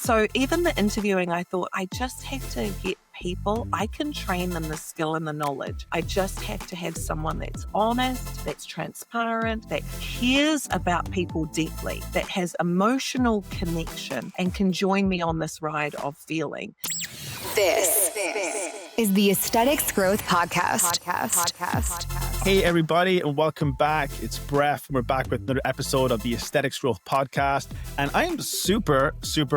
So even the interviewing, I thought I just have to get people. I can train them the skill and the knowledge. I just have to have someone that's honest, that's transparent, that cares about people deeply, that has emotional connection and can join me on this ride of feeling. This is the Aesthetics Growth Podcast. Hey, everybody, and welcome back. It's Bref. We're back with another episode of the Aesthetics Growth Podcast. And I am super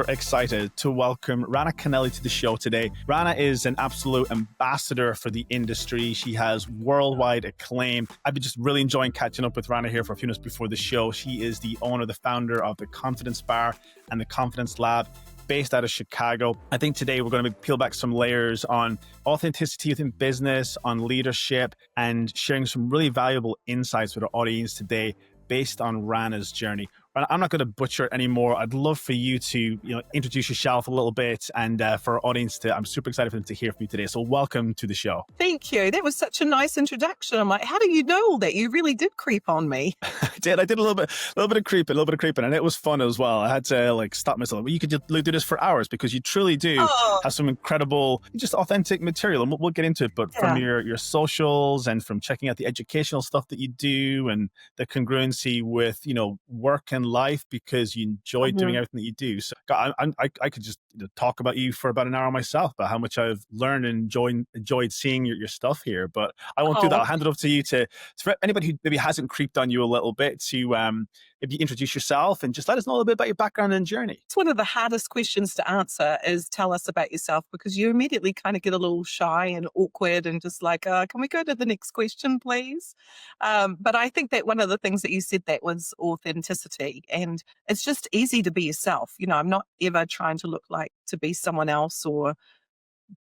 excited to welcome Rana Kennelly to the show today. Rana is an absolute ambassador for the industry. She has worldwide acclaim. I've been just really enjoying catching up with Rana here for a few minutes before the show. She is the owner, the founder of the Confidence Bar and the Confidence Lab, based out of Chicago. I think today we're going to peel back some layers on authenticity within business, on leadership, and sharing some really valuable insights with our audience today based on Rana's journey. Rana, I'm not going to butcher it anymore. I'd love for you to introduce yourself a little bit, and for our audience I'm super excited for them to hear from you today. So welcome to the show. Thank you. That was such a nice introduction. I'm like, how do you know all that? You really did creep on me. I did a little bit of creeping, and it was fun as well. I had to stop myself. You could just do this for hours because you truly do have some incredible, just authentic material, and we'll get into it. But from your socials and from checking out the educational stuff that you do and the congruency with work and life, because you enjoy doing everything that you do. So God, I could just talk about you for about an hour myself, about how much I've learned and enjoyed seeing your stuff here. But I won't do that. I'll hand it over to you to for anybody who maybe hasn't creeped on you a little bit, to if you introduce yourself and just let us know a little bit about your background and journey. It's one of the hardest questions to answer, is tell us about yourself, because you immediately kind of get a little shy and awkward and just like, can we go to the next question, please? But I think that one of the things that you said that was authenticity, and it's just easy to be yourself. I'm not ever trying to look like to be someone else or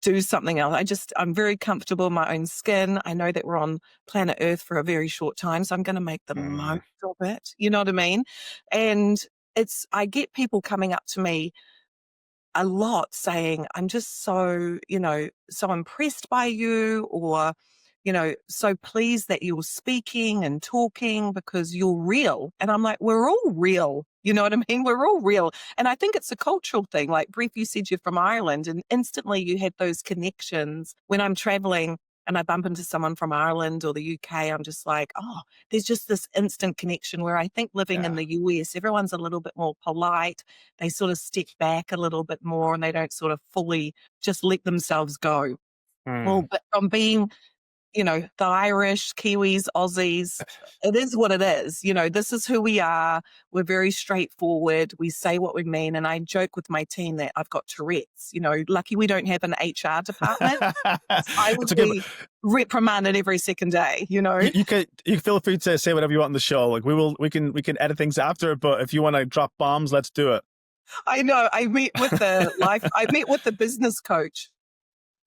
do something else. I'm very comfortable in my own skin. I know that we're on planet Earth for a very short time, so I'm going to make the most of it. You know what I mean? And I get people coming up to me a lot saying, I'm just so impressed by you, or, so pleased that you're speaking and talking because you're real. And I'm like, we're all real. You know what I mean? We're all real. And I think it's a cultural thing. Like, Brief, you said you're from Ireland, and instantly you had those connections. When I'm traveling and I bump into someone from Ireland or the UK, I'm just like, there's just this instant connection, where I think living in the US, everyone's a little bit more polite. They sort of step back a little bit more, and they don't sort of fully just let themselves go. Well, but from being the Irish, Kiwis, Aussies, it is what it is. This is who we are. We're very straightforward. We say what we mean. And I joke with my team that I've got Tourette's. Lucky we don't have an HR department. I would be reprimanded every second day, You can feel free to say whatever you want on the show. We can edit things after, but if you want to drop bombs, let's do it. I know. I met with the business coach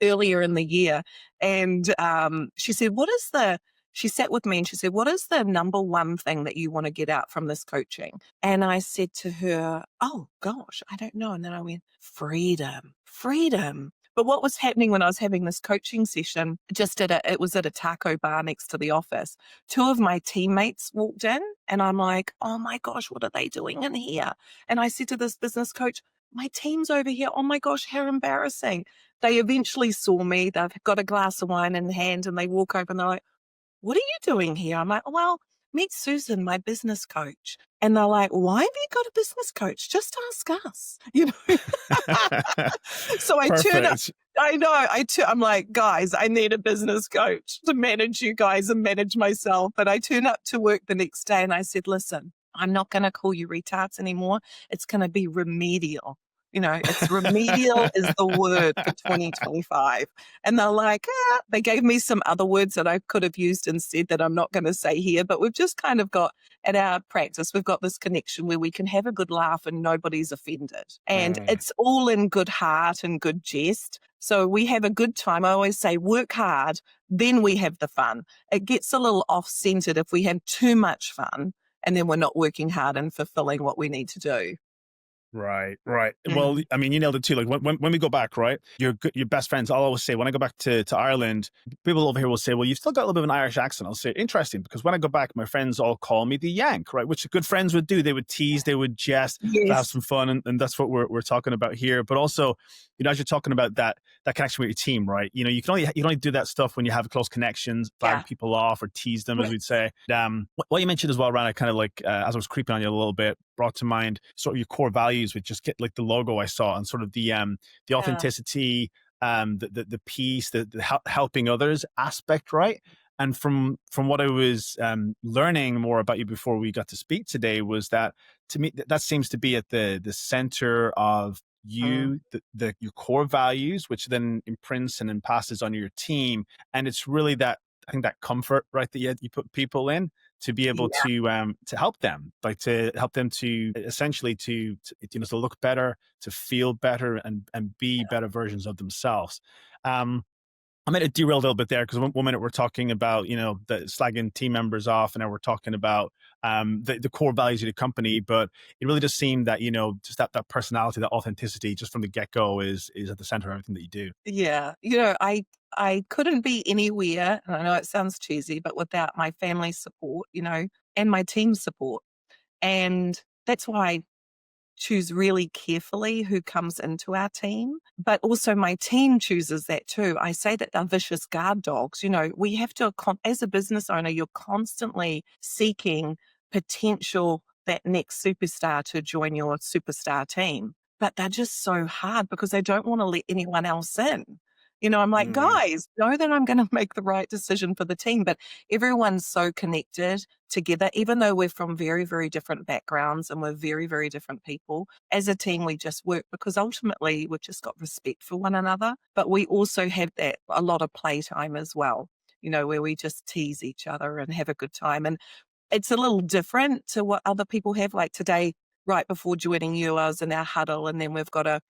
earlier in the year, and she said, she sat with me and she said, what is the number one thing that you want to get out from this coaching? And I said to her, oh gosh, I don't know. And then I went, freedom. But what was happening when I was having this coaching session, it was at a taco bar next to the office. Two of my teammates walked in, and I'm like, oh my gosh, what are they doing in here? And I said to this business coach, my team's over here. Oh my gosh, how embarrassing. They eventually saw me. They've got a glass of wine in hand, and they walk over and they're like, what are you doing here? I'm like, well, meet Susan, my business coach. And they're like, why have you got a business coach? Just ask us, So I turn up. I know. I'm like, guys, I need a business coach to manage you guys and manage myself. But I turn up to work the next day and I said, listen, I'm not going to call you retards anymore. It's going to be remedial. It's remedial is the word for 2025. And they're like, they gave me some other words that I could have used instead that I'm not going to say here. But we've just kind of got, at our practice, we've got this connection where we can have a good laugh and nobody's offended. And it's all in good heart and good jest. So we have a good time. I always say, work hard, then we have the fun. It gets a little off-centered if we have too much fun and then we're not working hard and fulfilling what we need to do. Right, right. Well, Mm. I mean, you nailed it too. Like when we go back, right? Your best friends. I'll always say when I go back to Ireland, people over here will say, "Well, you've still got a little bit of an Irish accent." I'll say, "Interesting," because when I go back, my friends all call me the Yank, right? Which good friends would do. They would tease, they would jest, to have Yes. some fun, and that's what we're talking about here. But also, as you're talking about that connection with your team, right? You can only do that stuff when you have close connections, Yeah. flag people off or tease them, as we'd say. What you mentioned as well, Rana, kind of like as I was creeping on you a little bit, brought to mind sort of your core values, which just get like the logo I saw and sort of the Yeah. authenticity, the peace, the helping others aspect, right? And from what I was learning more about you before we got to speak today was that to me that seems to be at the center of Mm. you, your core values, which then imprints and then passes on your team. And it's really that, I think, that comfort, right, that you put people in to be able Yeah. to help them, like to help them to essentially to look better, to feel better, and be better versions of themselves. Um, I might have derailed a little bit there because one minute we're talking about the slagging team members off, and now we're talking about the core values of the company. But it really does seem that just that personality, that authenticity, just from the get go, is at the center of everything that you do. Yeah. I couldn't be anywhere, and I know it sounds cheesy, but without my family support, and my team support. And that's why I choose really carefully who comes into our team, but also my team chooses that too. I say that they're vicious guard dogs. We have to, as a business owner, you're constantly seeking potential that next superstar to join your superstar team. But they're just so hard because they don't want to let anyone else in. I'm like, Mm, guys, know that I'm going to make the right decision for the team. But everyone's so connected together, even though we're from very, very different backgrounds and we're very, very different people. As a team, we just work because ultimately we've just got respect for one another. But we also have that a lot of playtime as well, where we just tease each other and have a good time. And it's a little different to what other people have. Like today, right before joining you, I was in our huddle, and then we've got a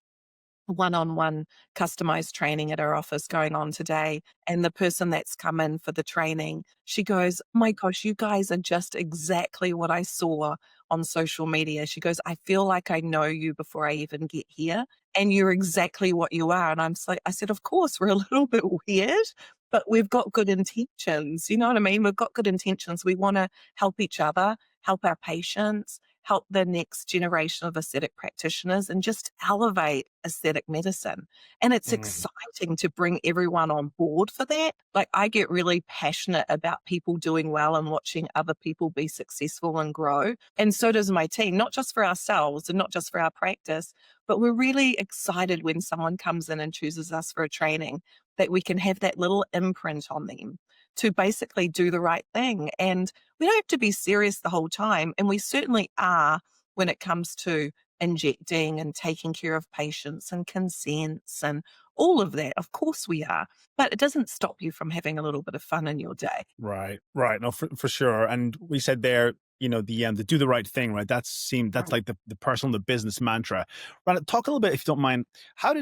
one-on-one customized training at our office going on today. And the person that's come in for the training, she goes, "Oh my gosh, you guys are just exactly what I saw on social media." She goes, "I feel like I know you before I even get here. And you're exactly what you are." And I said, "Of course, we're a little bit weird, but we've got good intentions." You know what I mean? We've got good intentions. We want to help each other, help our patients, help the next generation of aesthetic practitioners, and just elevate aesthetic medicine. And it's mm, exciting to bring everyone on board for that. Like, I get really passionate about people doing well and watching other people be successful and grow. And so does my team, not just for ourselves and not just for our practice, but we're really excited when someone comes in and chooses us for a training, that we can have that little imprint on them to basically do the right thing. And we don't have to be serious the whole time. And we certainly are when it comes to injecting and taking care of patients and consents and all of that. Of course we are. But it doesn't stop you from having a little bit of fun in your day. right, right. No, for sure. And we said there, the do the right thing, right? That's Right. like the personal, the business mantra. Right. Talk a little bit, if you don't mind. How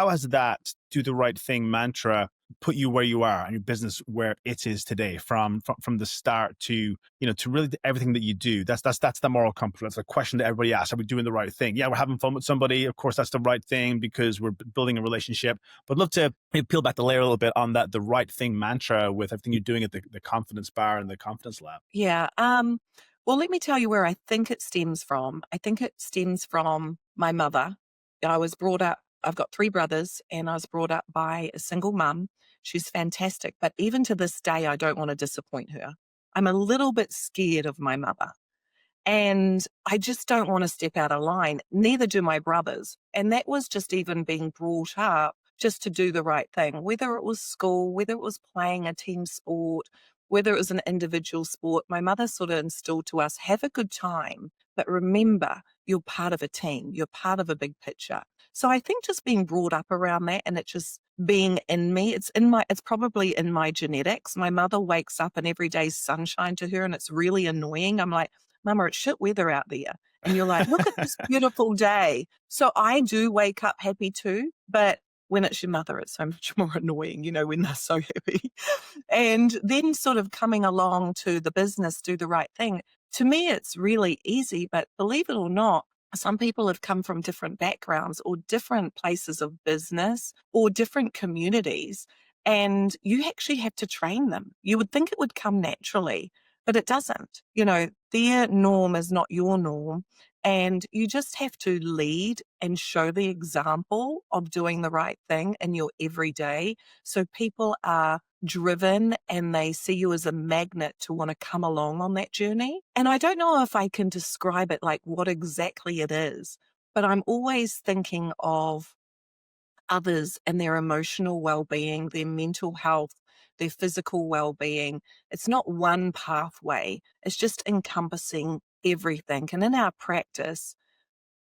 has that do the right thing mantra put you where you are and your business where it is today, from the start to to really everything that you do? That's the moral compass. That's a question that everybody asks: are we doing the right thing? Yeah, we're having fun with somebody. Of course, that's the right thing because we're building a relationship. But I'd love to maybe peel back the layer a little bit on that the right thing mantra with everything you're doing at the confidence bar and the confidence lab. Yeah. Well, let me tell you where I think it stems from. I think it stems from my mother. I was brought up, I've got three brothers, and I was brought up by a single mum. She's fantastic. But even to this day, I don't want to disappoint her. I'm a little bit scared of my mother. And I just don't want to step out of line. Neither do my brothers. And that was just even being brought up just to do the right thing, whether it was school, whether it was playing a team sport, whether it was an individual sport. My mother sort of instilled to us, have a good time, but remember, you're part of a team, you're part of a big picture. So I think just being brought up around that, and it just being in me, it's probably in my genetics. My mother wakes up and every day's sunshine to her, and it's really annoying. I'm like, "Mama, it's shit weather out there." And you're like, "Look at this beautiful day." So I do wake up happy too, but when it's your mother, it's so much more annoying, when they're so happy. And then sort of coming along to the business, do the right thing. To me, it's really easy, but believe it or not, some people have come from different backgrounds or different places of business or different communities, and you actually have to train them. You would think it would come naturally, but it doesn't. Their norm is not your norm. And you just have to lead and show the example of doing the right thing in your everyday. So people are driven and they see you as a magnet to want to come along on that journey. And I don't know if I can describe it like what exactly it is, but I'm always thinking of others and their emotional well-being, their mental health, their physical well-being. It's not one pathway. It's just encompassing everything. And in our practice,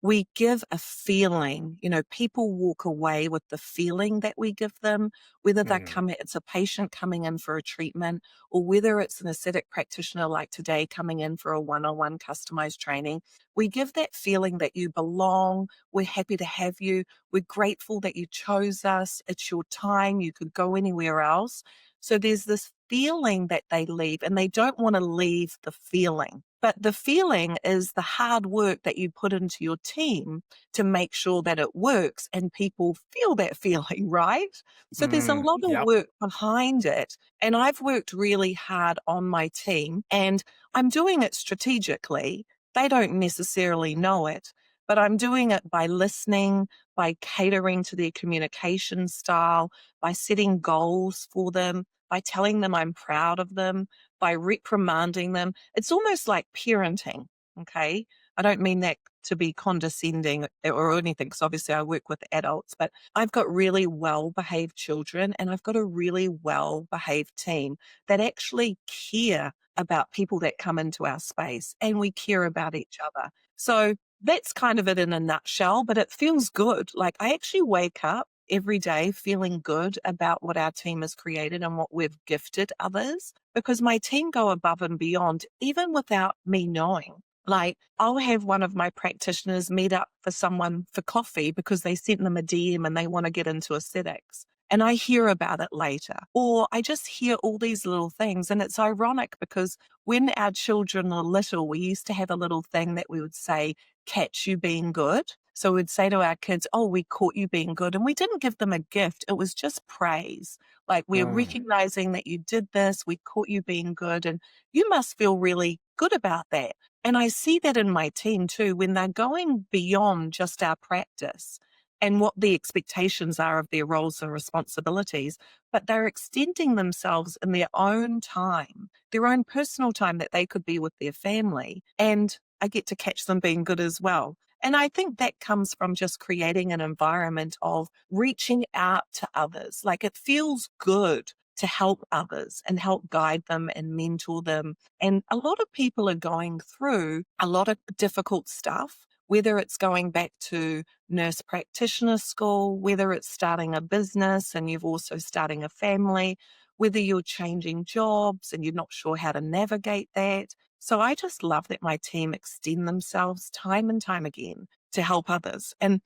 we give a feeling. People walk away with the feeling that we give them, whether it's a patient coming in for a treatment, or whether it's an aesthetic practitioner like today coming in for a one-on-one customized training. We give that feeling that you belong. We're happy to have you. We're grateful that you chose us. It's your time. You could go anywhere else. So there's this feeling that they leave, and they don't want to leave the feeling. But the feeling is the hard work that you put into your team to make sure that it works and people feel that feeling, right? So there's a lot of Yep. work behind it. And I've worked really hard on my team, and I'm doing it strategically. They don't necessarily know it, but I'm doing it by listening, by catering to their communication style, by setting goals for them, by telling them I'm proud of them, by reprimanding them. It's almost like parenting, okay? I don't mean that to be condescending or anything, because obviously I work with adults, but I've got really well-behaved children and I've got a really well-behaved team that actually care about people that come into our space, and we care about each other. So that's kind of it in a nutshell, but it feels good. Like I actually wake up every day feeling good about what our team has created and what we've gifted others, because my team go above and beyond even without me knowing. Like I'll have one of my practitioners meet up for someone for coffee because they sent them a DM and they want to get into aesthetics. And I hear about it later, or I just hear all these little things. And it's ironic because when our children are little, we used to have a little thing that we would say, catch you being good. So we'd say to our kids, oh, we caught you being good. And we didn't give them a gift. It was just praise. Like we're recognizing that you did this. We caught you being good. And you must feel really good about that. And I see that in my team too, when they're going beyond just our practice and what the expectations are of their roles and responsibilities, but they're extending themselves in their own time, their own personal time that they could be with their family. And I get to catch them being good as well. And I think that comes from just creating an environment of reaching out to others. Like it feels good to help others and help guide them and mentor them. And a lot of people are going through a lot of difficult stuff, whether it's going back to nurse practitioner school, whether it's starting a business and you've also starting a family, whether you're changing jobs and you're not sure how to navigate that. So I just love that my team extend themselves time and time again to help others. And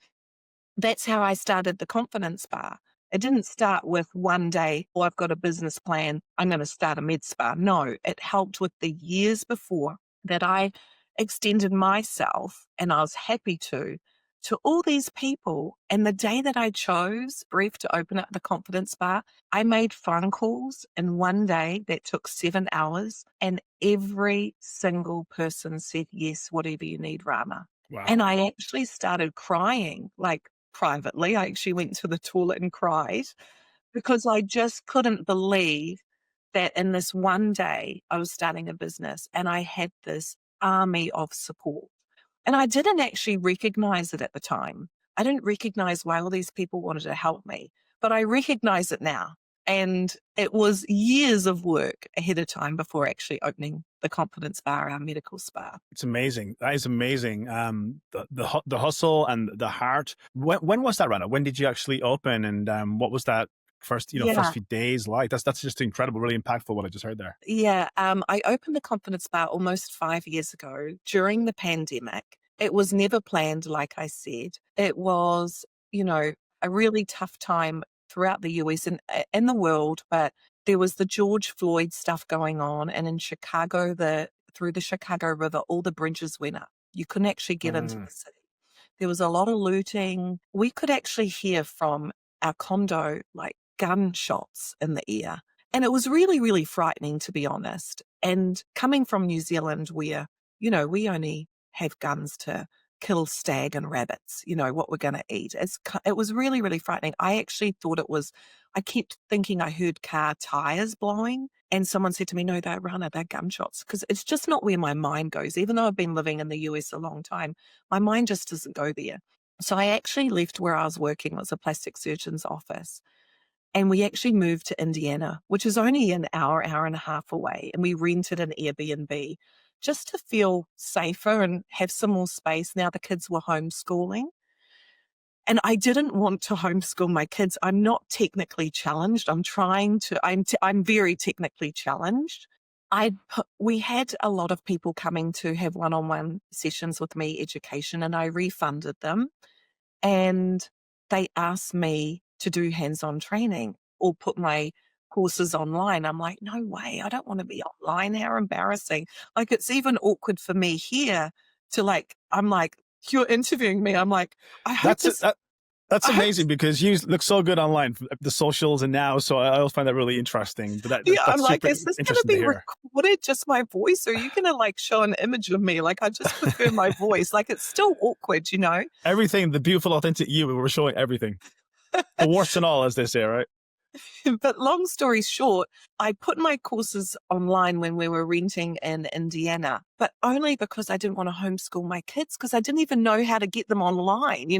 that's how I started the confidence bar. It didn't start with one day, oh, I've got a business plan, I'm going to start a med spa. No, it helped with the years before that I extended myself, and I was happy to all these people. And the day that I chose, Brief, to open up the confidence bar, I made phone calls in one day that took 7 hours, and every single person said, yes, whatever you need, Rana. And Wow. I actually started crying, like privately. I actually went to the toilet and cried because I just couldn't believe that in this one day I was starting a business and I had this army of support. And I didn't actually recognize it at the time. I didn't recognize why all these people wanted to help me, but I recognize it now. And it was years of work ahead of time before actually opening the Confidence Bar, our medical spa. It's amazing. That is amazing. The hustle and the heart. When was that, Rana? When did you actually open, and what was that first Yeah. few days like? That's just incredible, really impactful. What I just heard there. Yeah, I opened the Confidence Bar almost 5 years ago during the pandemic. It was never planned, like I said. It was, a really tough time throughout the US and in the world, but there was the George Floyd stuff going on, and in Chicago, through the Chicago River, all the bridges went up. You couldn't actually get into Mm. the city. There was a lot of looting. We could actually hear from our condo, like gunshots in the air. And it was really, really frightening, to be honest. And coming from New Zealand, where, we only have guns to kill stag and rabbits, what we're going to eat. It was really, really frightening. I actually thought I kept thinking I heard car tires blowing. And someone said to me, no, they're gunshots. Because it's just not where my mind goes. Even though I've been living in the US a long time, my mind just doesn't go there. So I actually left where I was working. It was a plastic surgeon's office. And we actually moved to Indiana, which is only an hour and a half away. And we rented an Airbnb just to feel safer and have some more space. Now the kids were homeschooling. And I didn't want to homeschool my kids. I'm not technically challenged. I'm very technically challenged. We had a lot of people coming to have one-on-one sessions with me, education, and I refunded them. And they asked me to do hands-on training or put my courses online. I'm like, no way, I don't want to be online. How embarrassing. Like, it's even awkward for me here I'm like, you're interviewing me. I'm like, I hope That's this, that's I hope, amazing because you look so good online, the socials and now. So I always find that really interesting. But yeah, I'm that's like, super is this going to interesting to be hear. recorded, just my voice? Or are you going to show an image of me? Like, I just prefer my voice. Like, it's still awkward. Everything, the beautiful, authentic you, we were showing everything. The warts and all, as they say, right? But long story short, I put my courses online when we were renting in Indiana, but only because I didn't want to homeschool my kids because I didn't even know how to get them online.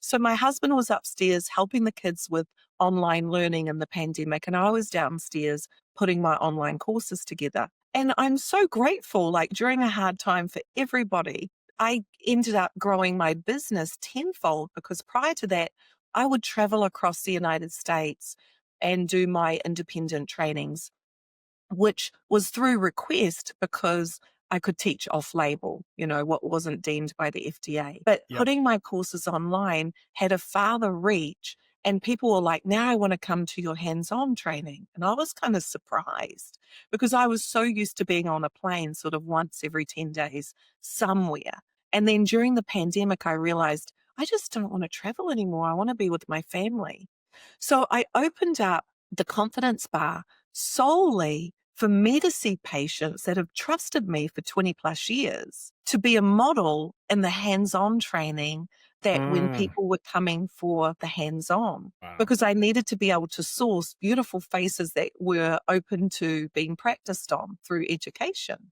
So my husband was upstairs helping the kids with online learning in the pandemic, and I was downstairs putting my online courses together. And I'm so grateful, during a hard time for everybody, I ended up growing my business tenfold because prior to that, I would travel across the United States and do my independent trainings, which was through request because I could teach off label, what wasn't deemed by the FDA. But Yep. putting my courses online had a farther reach, and people were like, now I want to come to your hands on training. And I was kind of surprised because I was so used to being on a plane sort of once every 10 days somewhere. And then during the pandemic, I realized I just don't want to travel anymore. I want to be with my family. So I opened up the Confidence Bar solely for me to see patients that have trusted me for 20 plus years to be a model in the hands-on training that when Mm. people were coming for the hands-on, Wow. because I needed to be able to source beautiful faces that were open to being practiced on through education.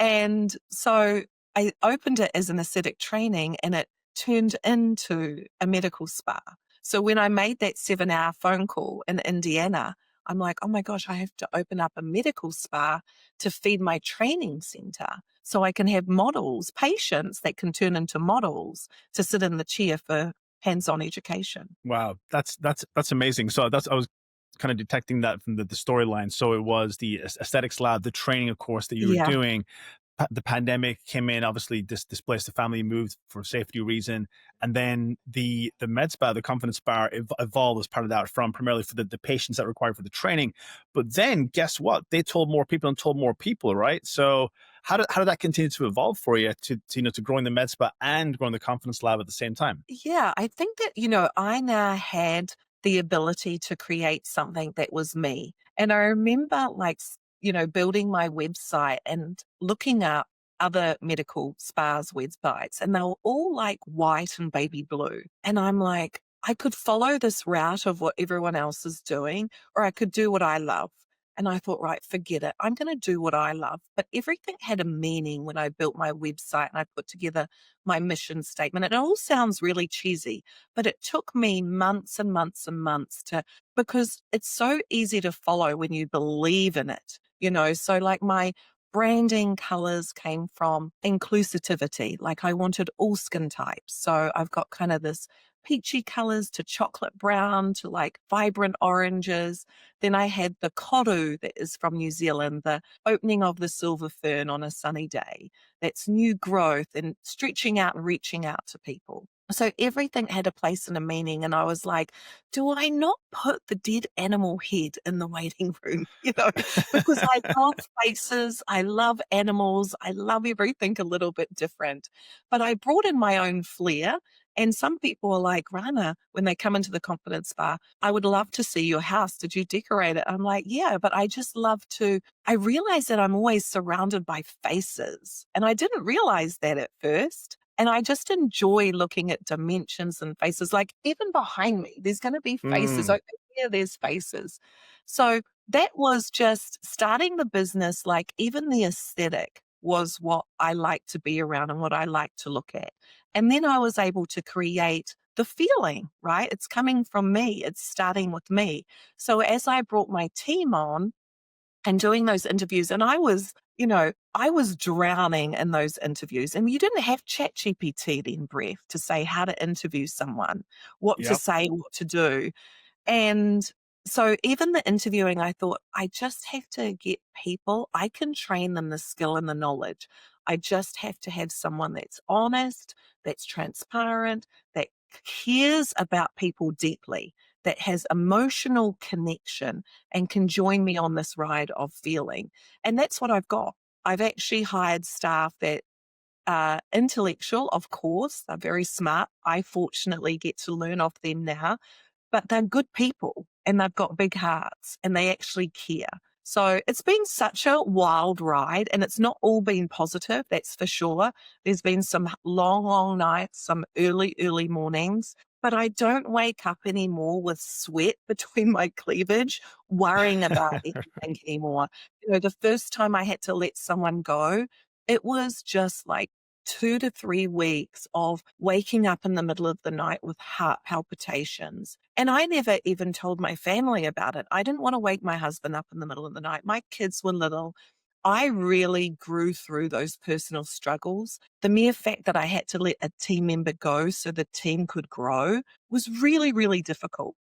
And so I opened it as an aesthetic training and it turned into a medical spa. So when I made that 7-hour phone call in Indiana, I'm like, oh my gosh, I have to open up a medical spa to feed my training center so I can have models, patients that can turn into models to sit in the chair for hands-on education. Wow, that's amazing. So I was kind of detecting that from the storyline. So it was the aesthetics lab, the training, of course, that you were Yeah. doing. The pandemic came in, obviously displaced the family, moved for safety reason, and then the med spa, the confidence bar, evolved as part of that from primarily for the patients that required for the training. But then guess what? They told more people, right? So how did that continue to evolve for you to growing the med spa and growing the confidence lab at the same time? Yeah, I think that, I now had the ability to create something that was me. And I remember building my website and looking up other medical spas websites, and they were all like white and baby blue. And I'm like, I could follow this route of what everyone else is doing, or I could do what I love. And I thought, right, forget it. I'm going to do what I love. But everything had a meaning when I built my website and I put together my mission statement. It all sounds really cheesy, but it took me months and months and months because it's so easy to follow when you believe in it. So my branding colors came from inclusivity. I wanted all skin types. So I've got kind of this peachy colors to chocolate brown to vibrant oranges. Then I had the koru that is from New Zealand, the opening of the silver fern on a sunny day. That's new growth and stretching out and reaching out to people. So everything had a place and a meaning. And I was like, do I not put the dead animal head in the waiting room? Because I love faces, I love animals, I love everything a little bit different. But I brought in my own flair. And some people are like, Rana, when they come into the confidence bar, I would love to see your house. Did you decorate it? I'm like, yeah, but I just love to. I realize that I'm always surrounded by faces. And I didn't realize that at first. And I just enjoy looking at dimensions and faces. Like even behind me, there's going to be faces. Mm, Over here, there's faces. So that was just starting the business. Like even the aesthetic was what I like to be around and what I like to look at. And then I was able to create the feeling, right? It's coming from me. It's starting with me. So as I brought my team on, and doing those interviews. And I was drowning in those interviews. And you didn't have ChatGPT then, Breath, to say how to interview someone, what to yep. say, what to do. And so even the interviewing, I thought, I just have to get people, I can train them the skill and the knowledge. I just have to have someone that's honest, that's transparent, that cares about people deeply, that has emotional connection and can join me on this ride of feeling. And that's what I've got. I've actually hired staff that are intellectual, of course, they're very smart. I fortunately get to learn off them now, but they're good people and they've got big hearts and they actually care. So it's been such a wild ride and it's not all been positive, that's for sure. There's been some long, long nights, some early, early mornings, but I don't wake up anymore with sweat between my cleavage, worrying about anything anymore. The first time I had to let someone go, it was just like 2 to 3 weeks of waking up in the middle of the night with heart palpitations. And I never even told my family about it. I didn't want to wake my husband up in the middle of the night. My kids were little. I really grew through those personal struggles. The mere fact that I had to let a team member go so the team could grow was really, really difficult.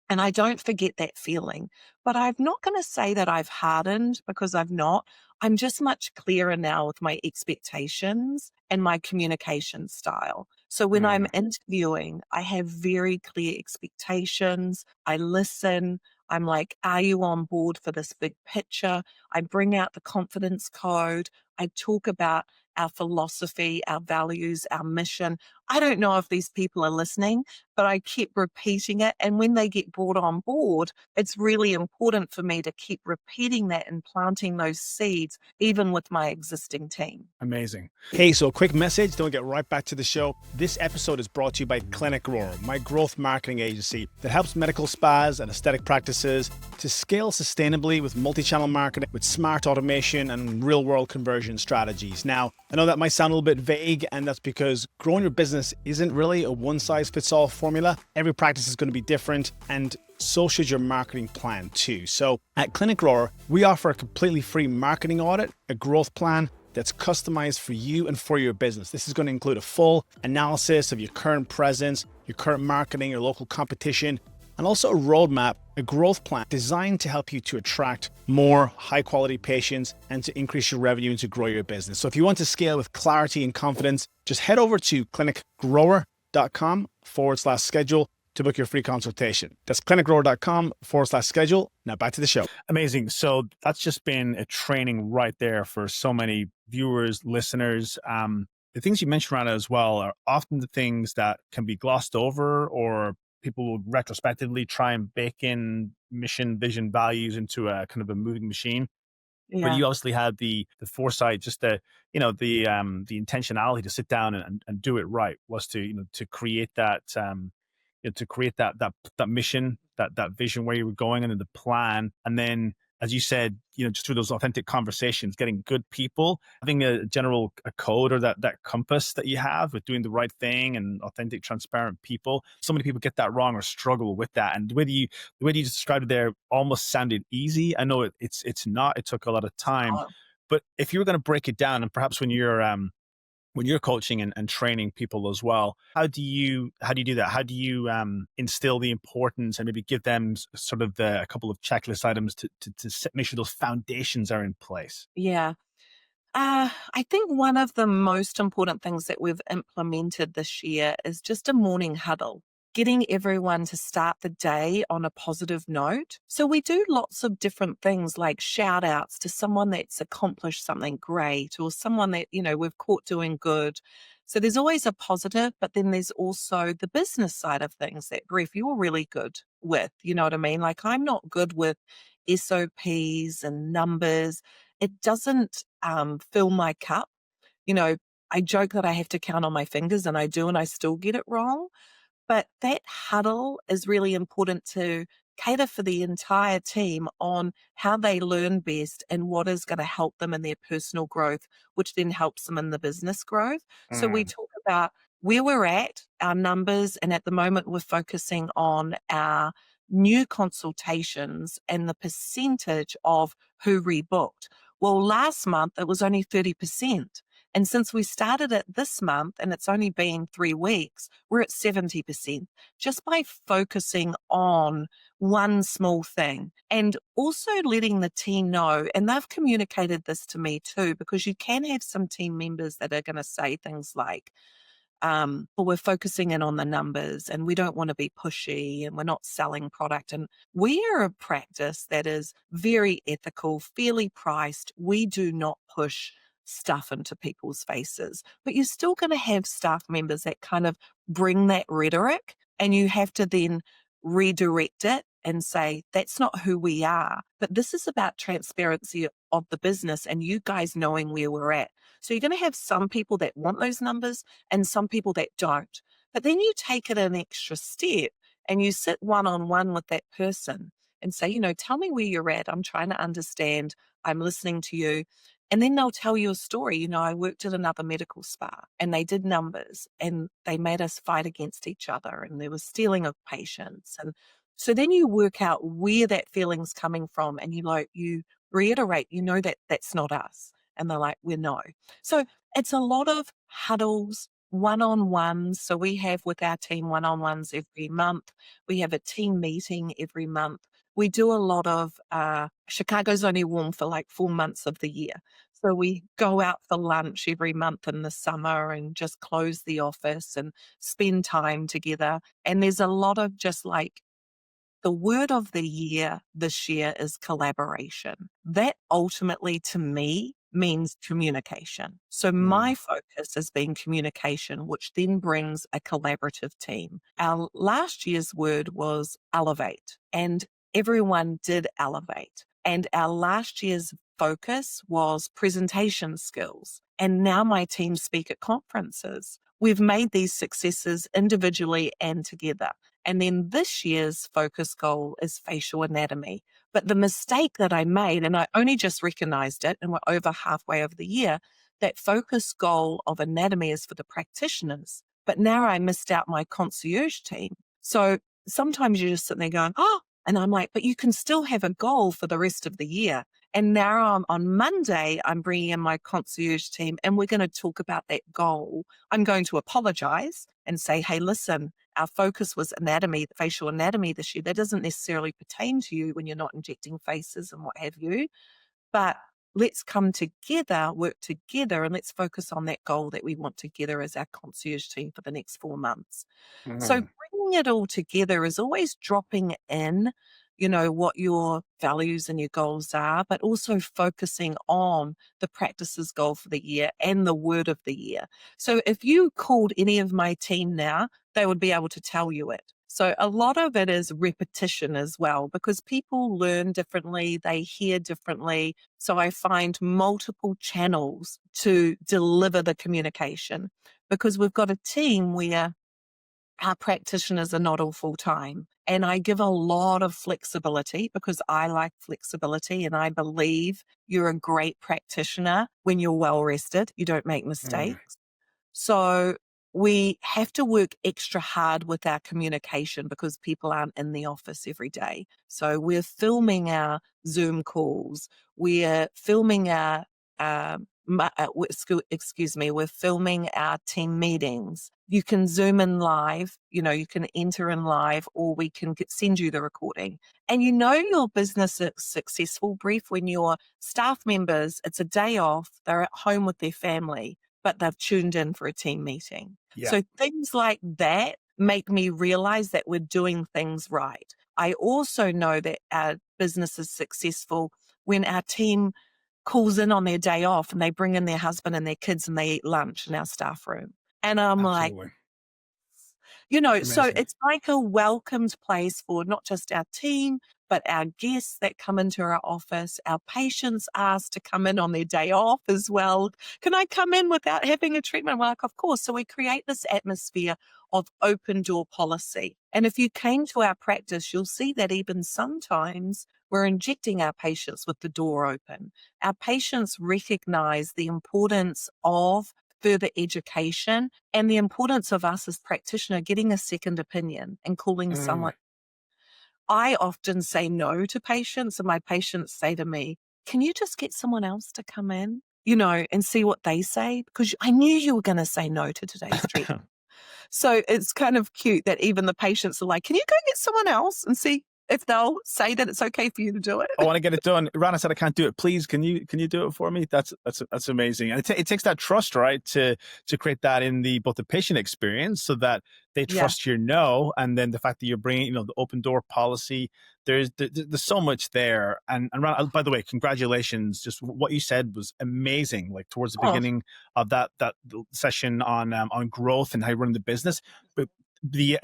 And I don't forget that feeling. But I'm not going to say that I've hardened because I've not. I'm just much clearer now with my expectations and my communication style. So when I'm Amazing. interviewing, I have very clear expectations. I listen. I'm like, are you on board for this big picture? I bring out the confidence code. I talk about our philosophy, our values, our mission. I don't know if these people are listening, but I keep repeating it. And when they get brought on board, it's really important for me to keep repeating that and planting those seeds, even with my existing team. Amazing. Hey, so a quick message, then we'll get right back to the show. This episode is brought to you by ClinicGrower, my growth marketing agency that helps medical spas and aesthetic practices to scale sustainably with multi-channel marketing, with smart automation and real-world conversion strategies. Now, I know that might sound a little bit vague, and that's because growing your business isn't really a one-size-fits-all formula. Every practice is going to be different, and so should your marketing plan too. So at ClinicGrower, we offer a completely free marketing audit, a growth plan that's customized for you and for your business. This is going to include a full analysis of your current presence, your current marketing, your local competition, and also a roadmap, a growth plan designed to help you to attract more high quality patients and to increase your revenue and to grow your business. So if you want to scale with clarity and confidence, just head over to clinicgrower.com/schedule to book your free consultation. That's clinicgrower.com/schedule. Now back to the show. Amazing. So that's just been a training right there for so many viewers, listeners. The things you mentioned, Rana, as well, are often the things that can be glossed over, or people will retrospectively try and bake in mission, vision, values into a kind of a moving machine. But Yeah. you obviously had the foresight, just the intentionality to sit down and do it right, was to create that to create that mission, that vision where you were going, and then the plan, and then, as you said, just through those authentic conversations, getting good people, having a code, or that compass that you have with doing the right thing and authentic, transparent people. So many people get that wrong or struggle with that. And the way you described it there almost sounded easy. I know it's not. It took a lot of time. Oh, But if you were going to break it down, and perhaps when you're coaching and training people as well, how do you do that? How do you instill the importance and maybe give them sort of a couple of checklist items to make sure those foundations are in place? yeah. I think one of the most important things that we've implemented this year is just a morning huddle, getting everyone to start the day on a positive note. So we do lots of different things like shout outs to someone that's accomplished something great or someone that, we've caught doing good. So there's always a positive, but then there's also the business side of things that, Griff, you're really good with. You know what I mean? Like I'm not good with SOPs and numbers. It doesn't fill my cup. You know, I joke that I have to count on my fingers, and I do, and I still get it wrong. But that huddle is really important to cater for the entire team on how they learn best and what is going to help them in their personal growth, which then helps them in the business growth. So we Mm, talk about where we're at, our numbers, and at the moment we're focusing on our new consultations and the percentage of who rebooked. Well, last month it was only 30%. And since we started it this month and it's only been 3 weeks, we're at 70% just by focusing on one small thing and also letting the team know. And they've communicated this to me too, because you can have some team members that are going to say things like, well, we're focusing in on the numbers and we don't want to be pushy and we're not selling product. And we are a practice that is very ethical, fairly priced. We do not push stuff into people's faces, but you're still going to have staff members that kind of bring that rhetoric, and you have to then redirect it and say, that's not who we are. But this is about transparency of the business and you guys knowing where we're at. So you're going to have some people that want those numbers and some people that don't. But then you take it an extra step and you sit one-on-one with that person and say, tell me where you're at. I'm trying to understand. I'm listening to you. And then they'll tell you a story. I worked at another medical spa and they did numbers and they made us fight against each other and there was stealing of patients. And so then you work out where that feeling's coming from and you reiterate, that that's not us. And they're like, we know. So it's a lot of huddles, one-on-ones. So we have with our team one-on-ones every month. We have a team meeting every month. We do a lot of, Chicago's only warm for like 4 months of the year. So we go out for lunch every month in the summer and just close the office and spend time together. And there's a lot of just like the word of the year this year is collaboration. That ultimately to me means communication. So my mm, focus has been communication, which then brings a collaborative team. Our last year's word was elevate, and everyone did elevate. And our last year's focus was presentation skills. And now my team speak at conferences. We've made these successes individually and together. And then this year's focus goal is facial anatomy. But the mistake that I made, and I only just recognized it, and we're over halfway of the year, that focus goal of anatomy is for the practitioners. But now I missed out my concierge team. So sometimes you're just sitting there going, oh, and I'm like, but you can still have a goal for the rest of the year. And now on Monday, I'm bringing in my concierge team and we're going to talk about that goal. I'm going to apologize and say, hey, listen, our focus was anatomy, facial anatomy this year. That doesn't necessarily pertain to you when you're not injecting faces and what have you. But let's come together, work together, and let's focus on that goal that we want together as our concierge team for the next 4 months. So mm, bringing it all together is always dropping in, what your values and your goals are, but also focusing on the practices goal for the year and the word of the year. So if you called any of my team now, they would be able to tell you it. So a lot of it is repetition as well, because people learn differently, they hear differently. So I find multiple channels to deliver the communication because we've got a team where our practitioners are not all full time. And I give a lot of flexibility because I like flexibility and I believe you're a great practitioner when you're well rested. You don't make mm, mistakes. So we have to work extra hard with our communication because people aren't in the office every day. So we're filming our Zoom calls. We're filming our excuse me, we're filming our team meetings. You can Zoom in live, you can enter in live, or we can send you the recording. And your business is successful, Brief, when your staff members, it's a day off, they're at home with their family, but they've tuned in for a team meeting. Yeah. So things like that make me realize that we're doing things right. I also know that our business is successful when our team calls in on their day off and they bring in their husband and their kids and they eat lunch in our staff room. And I'm like, Absolutely. so Amazing. it's like a welcomed place for not just our team, but our guests that come into our office. Our patients ask to come in on their day off as well. Can I come in without having a treatment? We're like, of course. So we create this atmosphere of open door policy. And if you came to our practice, you'll see that even sometimes we're injecting our patients with the door open. Our patients recognize the importance of further education and the importance of us as practitioner getting a second opinion and calling Mm. someone. I often say no to patients, and my patients say to me, can you just get someone else to come in, and see what they say? Because I knew you were going to say no to today's treatment. So it's kind of cute that even the patients are like, can you go get someone else and see if they'll say that it's okay for you to do it? I want to get it done. Rana said I can't do it. Please, can you do it for me? That's amazing, and it takes that trust, right, to create that in both the patient experience, so that they Yeah. trust your no, and then the fact that you're bringing the open door policy. There's so much there, and Rana, by the way, congratulations! Just what you said was amazing. Like towards the Oh, beginning of that session on growth and how you run the business, but the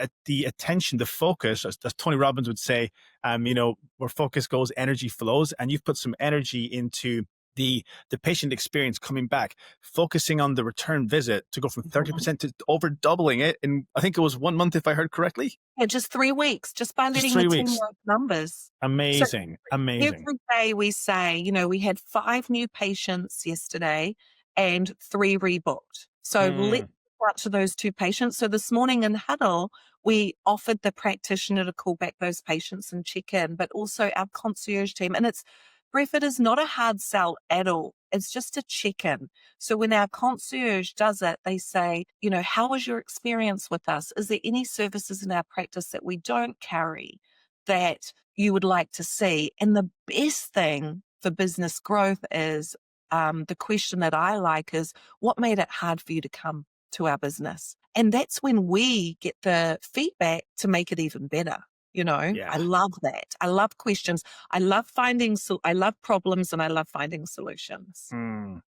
attention, the focus, as Tony Robbins would say, where focus goes, energy flows, and you've put some energy into the patient experience coming back, focusing on the return visit to go from 30% to over doubling it in, I think it was 1 month, if I heard correctly. yeah, just 3 weeks, just by Just letting the 3 team weeks. know numbers. So Amazing. every day we say, we had 5 new patients yesterday and 3 rebooked. So let's Mm, go out to those 2 patients. So this morning in huddle, we offered the practitioner to call back those patients and check in, but also our concierge team. And it is not a hard sell at all. It's just a check-in. So when our concierge does it, they say, how was your experience with us? Is there any services in our practice that we don't carry that you would like to see? And the best thing for business growth is the question that I like is, what made it hard for you to come to our business? And that's when we get the feedback to make it even better. yeah. I love that. I love questions. I love problems and I love finding solutions. Mm.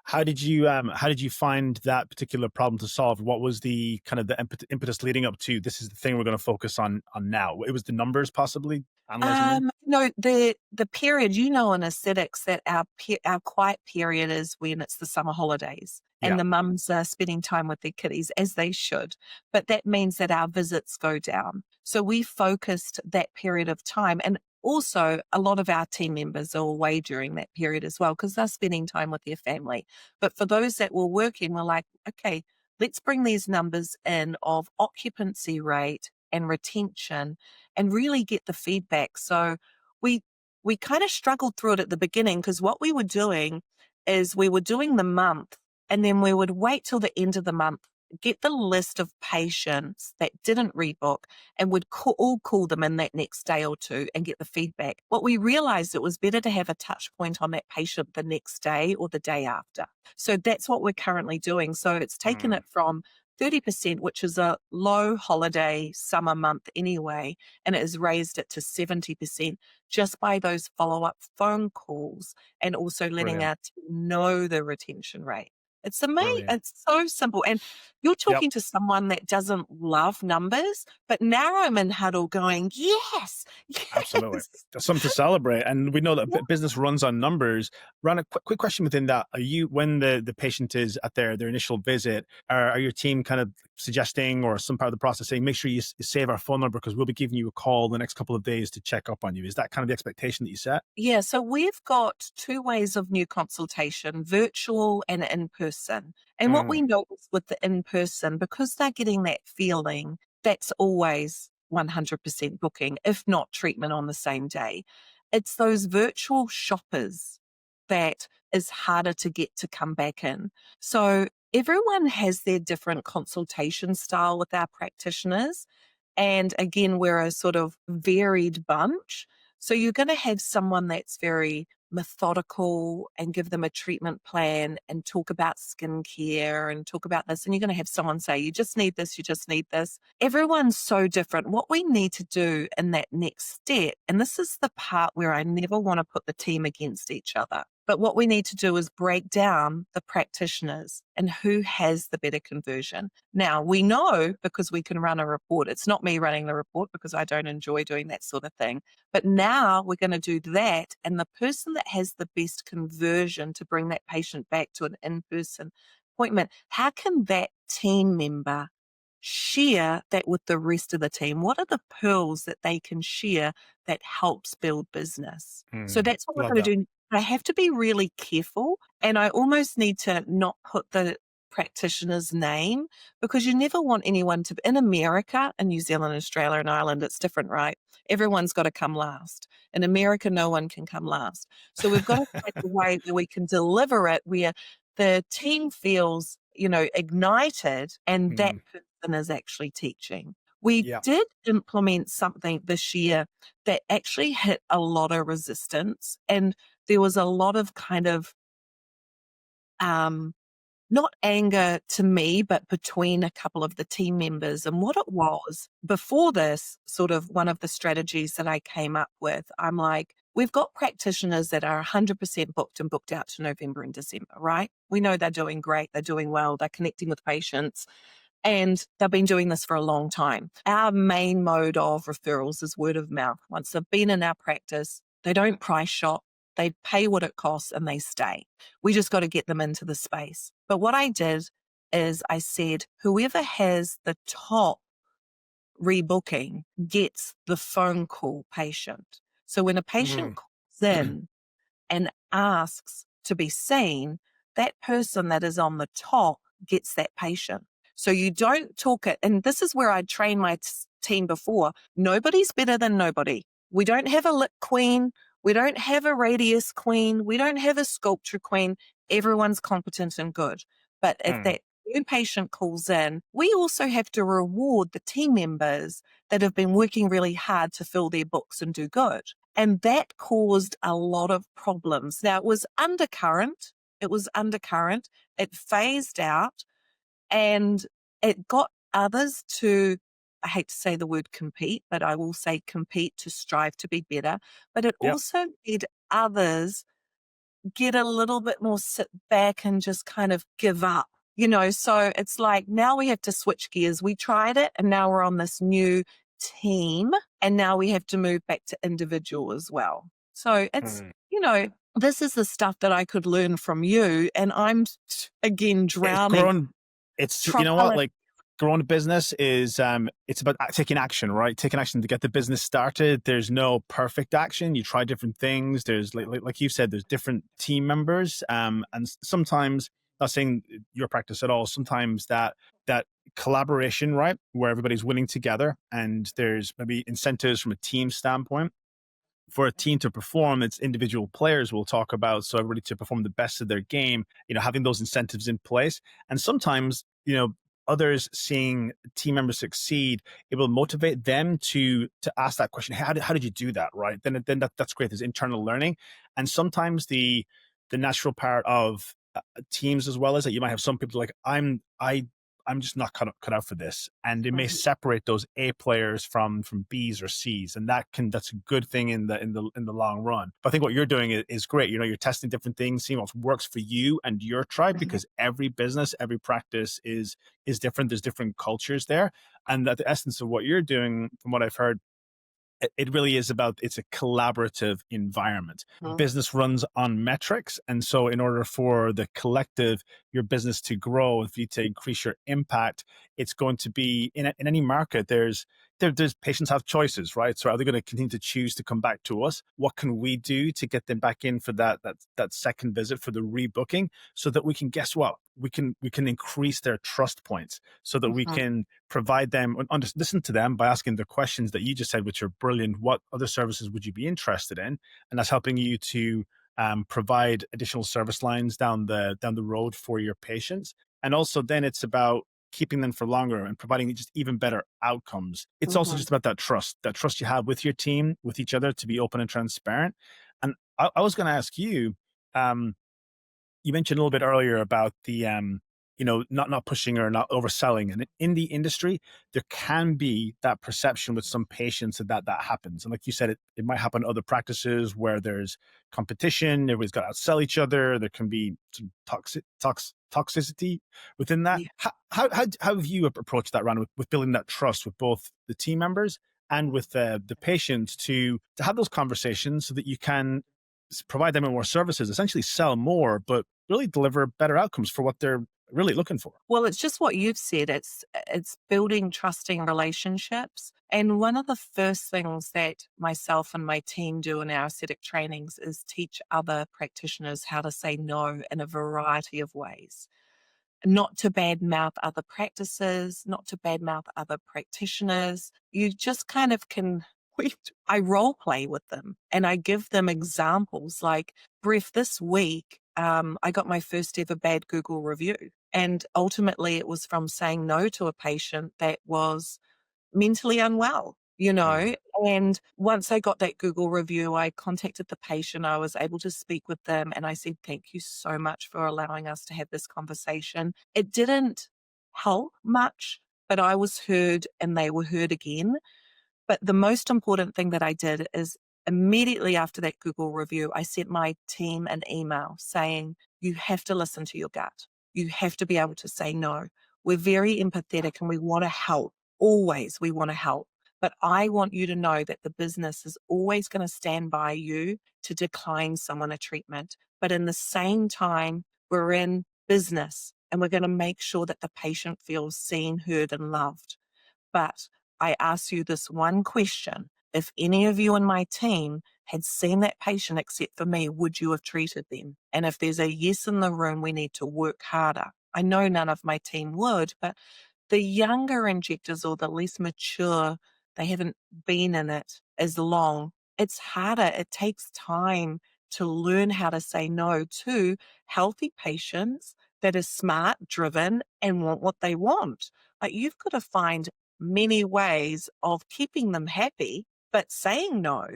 How did you find that particular problem to solve? What was the kind of the impetus leading up to this is the thing we're going to focus on now? It was the numbers, possibly analyzing them. No, the period, in aesthetics that our quiet period is when it's the summer holidays Yeah. and the mums are spending time with their kiddies as they should. But that means that our visits go down. So we focused that period of time. And also a lot of our team members are away during that period as well because they're spending time with their family. But for those that were working, we're like, okay, let's bring these numbers in of occupancy rate and retention and really get the feedback. So we we kind of struggled through it at the beginning because what we were doing is we were doing the month and then we would wait till the end of the month, get the list of patients that didn't rebook and would all call them in that next day or two and get the feedback. What we realized, it was better to have a touch point on that patient the next day or the day after. So that's what we're currently doing. So it's taken Mm, it from 30%, which is a low holiday summer month anyway, and it has raised it to 70% just by those follow-up phone calls and also letting brilliant. our team know the retention rate. It's amazing. Brilliant. It's so simple. And you're Yep. talking to someone that doesn't love numbers, but now I'm in huddle going, yes, Absolutely. yes. That's something to celebrate. And we know that Yeah. business runs on numbers. Run a quick question within that. Are you, when the patient is at their initial visit, are your team kind of suggesting or some part of the process saying, make sure you save our phone number because we'll be giving you a call the next couple of days to check up on you? Is that kind of the expectation that you set? Yeah, so we've got 2 ways of new consultation, virtual and in person. And what Mm, we notice with the in person, because they're getting that feeling, that's always 100% booking, if not treatment on the same day. It's those virtual shoppers that is harder to get to come back in. So everyone has their different consultation style with our practitioners. And again, we're a sort of varied bunch. So you're going to have someone that's very methodical and give them a treatment plan and talk about skincare and talk about this. And you're going to have someone say, you just need this, you just need this. Everyone's so different. What we need to do in that next step, and this is the part where I never want to put the team against each other. But what we need to do is break down the practitioners and who has the better conversion. Now, we know because we can run a report. It's not me running the report because I don't enjoy doing that sort of thing. But now we're going to do that. And the person that has the best conversion to bring that patient back to an in-person appointment, how can that team member share that with the rest of the team? What are the pearls that they can share that helps build business? So that's what we're Love going that. to do. I have to be really careful, and I almost need to not put the practitioner's name, because you never want anyone to, in America and New Zealand, Australia and Ireland, it's different, right? Everyone's got to come last. In America, no one can come last. So we've got to find a way where we can deliver it where the team feels, ignited, and that Mm. person is actually teaching. We Yeah. did implement something this year that actually hit a lot of resistance, and there was a lot of kind of not anger to me, but between a couple of the team members. And what it was before this, sort of one of the strategies that I came up with, I'm like, we've got practitioners that are 100% booked and booked out to November and December, right? We know they're doing great, they're doing well, they're connecting with patients, and they've been doing this for a long time. Our main mode of referrals is word of mouth. Once they've been in our practice, they don't price shop. They pay what it costs and they stay. We just got to get them into the space. But what I did is I said, whoever has the top rebooking gets the phone call patient. So when a patient Mm. calls in and asks to be seen, that person that is on the top gets that patient. So you don't talk it. And this is where I train my team before. Nobody's better than nobody. We don't have a lip queen. We don't have a radius queen. We don't have a sculpture queen. Everyone's competent and good. But if Mm. that new patient calls in, we also have to reward the team members that have been working really hard to fill their books and do good. And that caused a lot of problems. Now, it was undercurrent. It phased out, and it got others to, I hate to say the word compete, but I will say compete to strive to be better. But it Yep. also made others get a little bit more sit back and just kind of give up. So it's like now we have to switch gears. We tried it and now we're on this new team, and now we have to move back to individual as well. So it's, Mm. this is the stuff that I could learn from you, and I'm again It's drowning. grown. It's, you know what, Trial. like, growing a business is, it's about taking action, right? Taking action to get the business started. There's no perfect action. You try different things. There's like you said, there's different team members. And sometimes, not saying your practice at all, sometimes that collaboration, right? Where everybody's winning together and there's maybe incentives from a team standpoint. For a team to perform, it's individual players we'll talk about. So everybody to perform the best of their game, having those incentives in place. And sometimes, others seeing team members succeed, it will motivate them to ask that question. How did you do that? Right. Then that's great. There's internal learning. And sometimes the natural part of teams as well is that you might have some people like, I'm just not cut out for this, and it may Mhm. separate those A players from Bs or Cs, and that's a good thing in the long run. But I think what you're doing is great. You're testing different things, seeing what works for you and your tribe, Mhm. because every business, every practice is different. There's different cultures there, and that the essence of what you're doing, from what I've heard, it really is about, it's a collaborative environment. Mhm. Business runs on metrics. And so in order for the collective, your business to grow, if you to increase your impact, it's going to be in any market, there's patients have choices, right? So are they going to continue to choose to come back to us? What can we do to get them back in for that second visit, for the rebooking, so that we can, guess what? We can increase their trust points, so that we Mhm. can provide them, listen to them by asking the questions that you just said, which are brilliant. What other services would you be interested in? And that's helping you to provide additional service lines down the road for your patients. And also then it's about keeping them for longer and providing just even better outcomes. It's also Mhm. just about that trust you have with your team, with each other, to be open and transparent. And I was going to ask you, um, you mentioned a little bit earlier about the not pushing or not overselling, and in the industry there can be that perception with some patients that happens, and like you said, it might happen in other practices where there's competition, everybody's got to outsell each other, there can be some toxicity within that. Yeah. How have you approached that, Rana, with building that trust with both the team members and with the patients to have those conversations so that you can provide them with more services, essentially sell more, but really deliver better outcomes for what they're really looking for? Well, it's just what you've said. It's building trusting relationships. And one of the first things that myself and my team do in our aesthetic trainings is teach other practitioners how to say no in a variety of ways. Not to badmouth other practices, not to badmouth other practitioners. You just kind of can we I role play with them and I give them examples like, Breath, this week, I got my first ever bad Google review. And ultimately it was from saying no to a patient that was mentally unwell, you Yeah. know? And once I got that Google review, I contacted the patient. I was able to speak with them and I said, thank you so much for allowing us to have this conversation. It didn't help much, but I was heard and they were heard again. But the most important thing that I did is immediately after that Google review, I sent my team an email saying, you have to listen to your gut. You have to be able to say no. We're very empathetic and we want to help. Always, we want to help. But I want you to know that the business is always going to stand by you to decline someone a treatment. But in the same time, we're in business and we're going to make sure that the patient feels seen, heard, and loved. But I ask you this one question. If any of you in my team had seen that patient except for me, would you have treated them? And if there's a yes in the room, we need to work harder. I know none of my team would, but the younger injectors or the less mature, they haven't been in it as long. It's harder. It takes time to learn how to say no to healthy patients that are smart, driven, and want what they want. Like you've got to find many ways of keeping them happy, but saying no.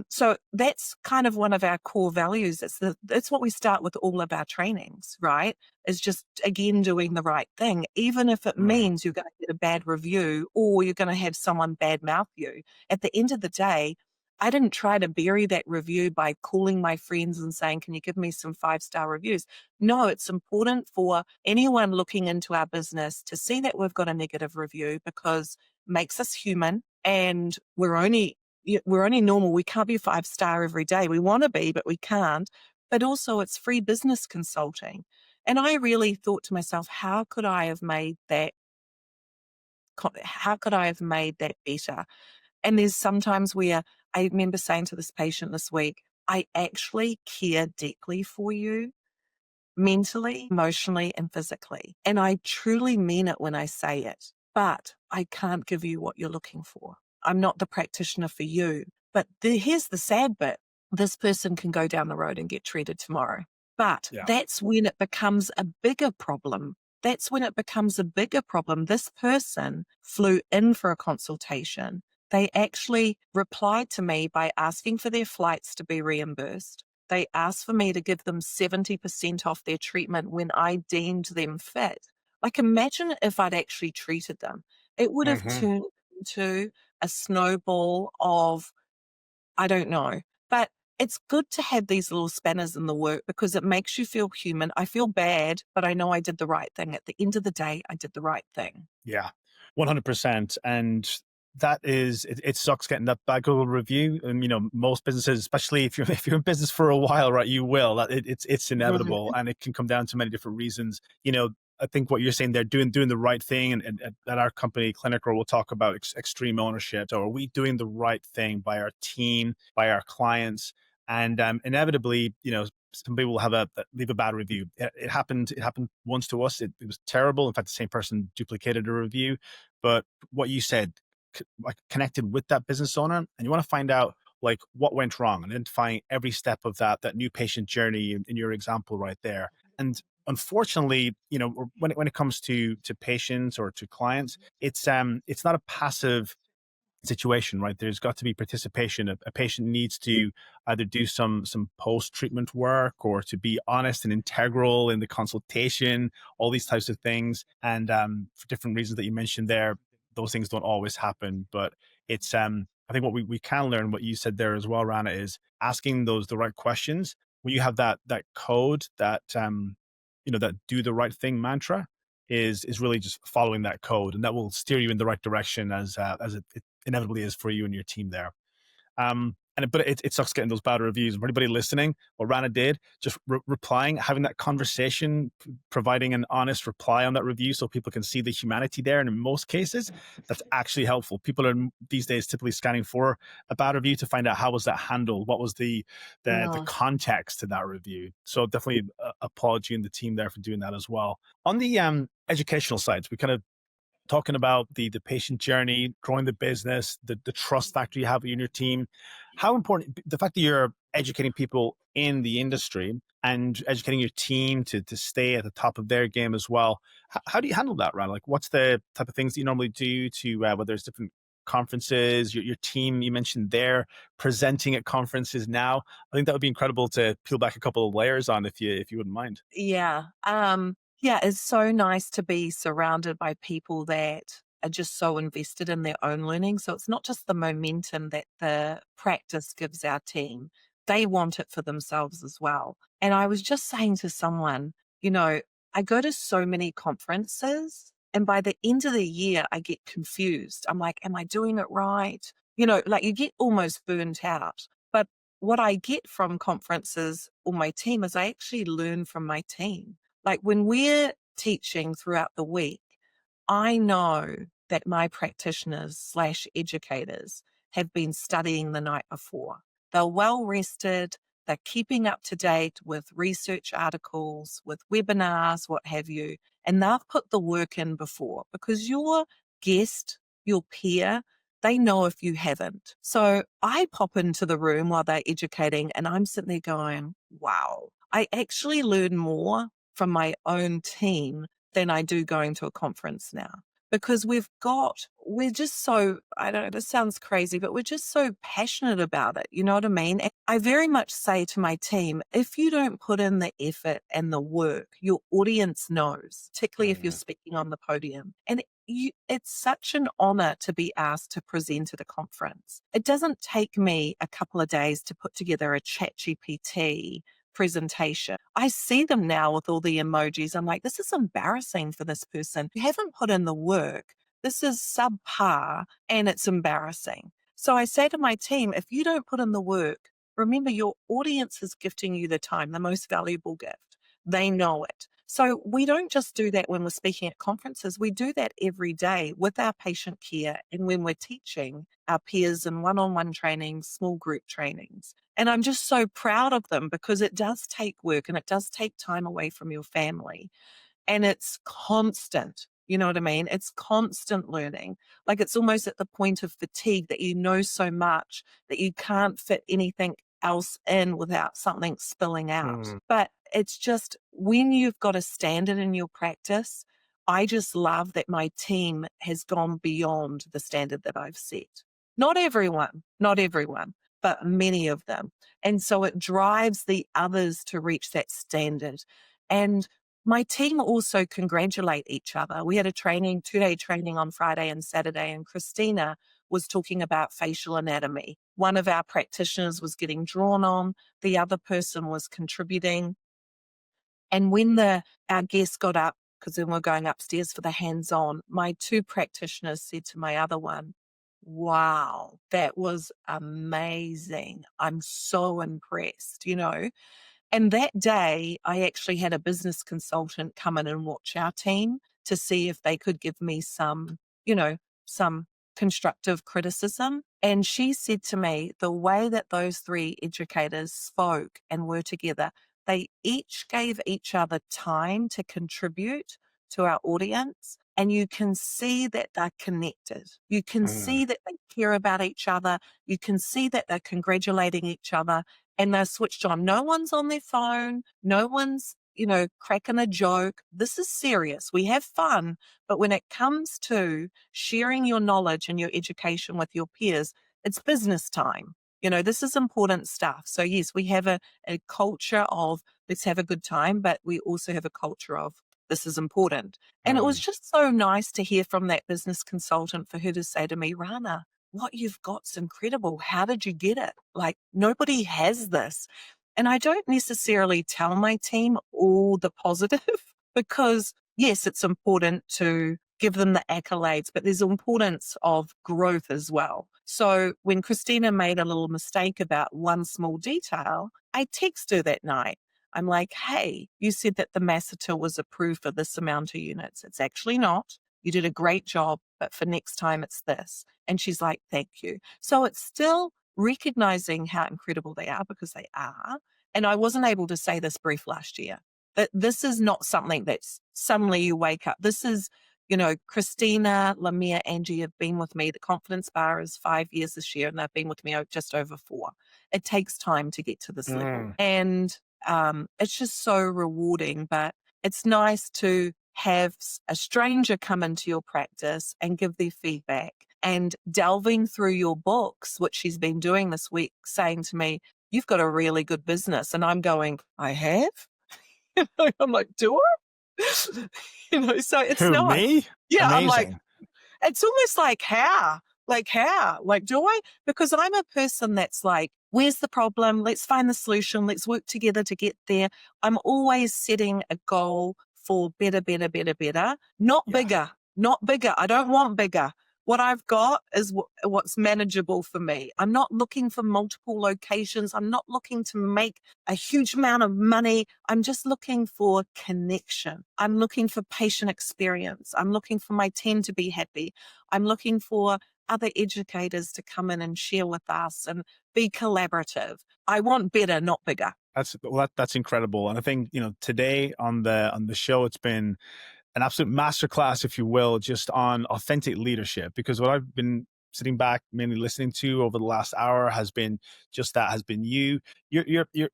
So that's kind of one of our core values. It's what we start with all of our trainings, right? Is just again doing the right thing, even if it Mm. means you're going to get a bad review or you're going to have someone badmouth you. At the end of the day, I didn't try to bury that review by calling my friends and saying, can you give me some 5-star reviews? No, it's important for anyone looking into our business to see that we've got a negative review because it makes us human and we're only normal. We can't be 5-star every day. We want to be, but we can't. But also it's free business consulting. And I really thought to myself, how could I have made that better? And there's sometimes where I remember saying to this patient this week, I actually care deeply for you mentally, emotionally, and physically. And I truly mean it when I say it, but I can't give you what you're looking for. I'm not the practitioner for you. But here's the sad bit. This person can go down the road and get treated tomorrow. But Yeah. that's when it becomes a bigger problem. That's when it becomes a bigger problem. This person flew in for a consultation. They actually replied to me by asking for their flights to be reimbursed. They asked for me to give them 70% off their treatment when I deemed them fit. Like, imagine if I'd actually treated them. It would have Hmm. turned into a snowball of, I don't know. But it's good to have these little spanners in the work because it makes you feel human. I feel bad, but I know I did the right thing. At the end of the day, I did the right thing. Yeah, 100%. And that is, it sucks getting that bad Google review. And, most businesses, especially if you're, if you're in business for a while, right, you will, it's inevitable, Mhm. and it can come down to many different reasons. I think what you're saying, they're doing the right thing. And at our company, ClinicGrower, we'll talk about extreme ownership. So are we doing the right thing by our team, by our clients? And inevitably, somebody will leave a bad review. It happened. It happened once to us. It was terrible. In fact, the same person duplicated a review. But what you said, like, connected with that business owner, and you want to find out like what went wrong, identifying every step of that new patient journey in your example right there. And unfortunately, when it comes to patients or to clients, it's not a passive situation, right? There's got to be participation. A patient needs to either do some post treatment work or to be honest and integral in the consultation, all these types of things. And for different reasons that you mentioned there, those things don't always happen. But it's I think what we can learn, what you said there as well, Rana, is asking the right questions. When you have that code, that do the right thing mantra, is really just following that code, and that will steer you in the right direction as it inevitably is for you and your team there. But it sucks getting those bad reviews. For anybody listening, what Rana did, just replying, having that conversation, providing an honest reply on that review so people can see the humanity there. And in most cases, that's actually helpful. People are these days typically scanning for a bad review to find out how was that handled, what was the Yeah. context to that review. So definitely applaud you and the team there for doing that as well. On the educational side, we kind of talking about the patient journey, growing the business, the trust factor you have in your team. How important the fact that you're educating people in the industry and educating your team to stay at the top of their game as well. How do you handle that, Ryan? Like, what's the type of things that you normally do to whether it's different conferences, your team you mentioned there presenting at conferences now? I think that would be incredible to peel back a couple of layers on if you wouldn't mind. Yeah. Yeah, it's so nice to be surrounded by people that are just so invested in their own learning. So it's not just the momentum that the practice gives our team. They want it for themselves as well. And I was just saying to someone, I go to so many conferences, and by the end of the year, I get confused. I'm like, am I doing it right? Like you get almost burnt out. But what I get from conferences or my team is I actually learn from my team. Like when we're teaching throughout the week, I know that my practitioners/educators have been studying the night before. They're well rested. They're keeping up to date with research articles, with webinars, what have you. And they've put the work in before because your guest, your peer, they know if you haven't. So I pop into the room while they're educating and I'm sitting there going, wow, I actually learn more from my own team than I do going to a conference now. Because we're just so, I don't know, this sounds crazy, but we're just so passionate about it. You know what I mean? And I very much say to my team, if you don't put in the effort and the work, your audience knows, particularly if you're speaking on the podium. And it's such an honor to be asked to present at a conference. It doesn't take me a couple of days to put together a ChatGPT presentation. I see them now with all the emojis. I'm like, this is embarrassing for this person. You haven't put in the work. This is subpar and it's embarrassing. So I say to my team, if you don't put in the work, remember your audience is gifting you the time, the most valuable gift. They know it. So we don't just do that when we're speaking at conferences. We do that every day with our patient care and when we're teaching our peers in one-on-one trainings, small group trainings. And I'm just so proud of them because it does take work and it does take time away from your family. And it's constant. You know what I mean? It's constant learning. Like it's almost at the point of fatigue that you know so much that you can't fit anything else in without something spilling out. But it's just when you've got a standard in your practice, I just love that my team has gone beyond the standard that I've set. Not everyone, but many of them. And so it drives the others to reach that standard. And my team also congratulate each other. We had a 2-day training on Friday and Saturday, and Christina was talking about facial anatomy. One of our practitioners was getting drawn on, the other person was contributing. And when our guest got up, because then we're going upstairs for the hands-on, my 2 practitioners said to my other one, wow, that was amazing. I'm so impressed, And that day, I actually had a business consultant come in and watch our team to see if they could give me some constructive criticism. And she said to me, the way that those 3 educators spoke and were together, they each gave each other time to contribute to our audience. and you can see that they're connected. You can see that they care about each other. You can see that they're congratulating each other and they're switched on. No one's on their phone. No one's, cracking a joke. This is serious. We have fun. But when it comes to sharing your knowledge and your education with your peers, it's business time. This is important stuff. So yes, we have a culture of let's have a good time, but we also have a culture of this is important. And it was Mm. just so nice to hear from that business consultant for her to say to me, Rana, what you've got's incredible. How did you get it? Like nobody has this. And I don't necessarily tell my team all the positive because yes, it's important to give them the accolades, but there's importance of growth as well. So when Christina made a little mistake about one small detail, I text her that night. I'm like, hey, you said that the masseter was approved for this amount of units. It's actually not. You did a great job, but for next time it's this. And she's like, thank you. So it's still recognizing how incredible they are because they are. And I wasn't able to say this brief last year. That this is not something that's suddenly you wake up. This is, Christina, Lamia, Angie have been with me. The confidence bar is 5 years this year, and they've been with me just over 4. It takes time to get to this level. Mm. And it's just so rewarding, but it's nice to have a stranger come into your practice and give their feedback and delving through your books, which she's been doing this week, saying to me, you've got a really good business. And I'm going, I have? I'm like, do I? So it's Who, nice. me? Yeah, I'm like, Amazing. it's almost like how? Like how? Like, do I? Because I'm a person that's like, where's the problem? Let's find the solution. Let's work together to get there. I'm always setting a goal for better, better, better, better, not Yeah. bigger, not bigger. I don't want bigger. What I've got is what's manageable for me. I'm not looking for multiple locations. I'm not looking to make a huge amount of money. I'm just looking for connection. I'm looking for patient experience. I'm looking for my team to be happy. I'm looking for other educators to come in and share with us and be collaborative. I want better, not bigger. That's incredible. And I think, today on the show, it's been an absolute masterclass, if you will, just on authentic leadership. Because what I've been sitting back, mainly listening to over the last hour, has been just that. Has been your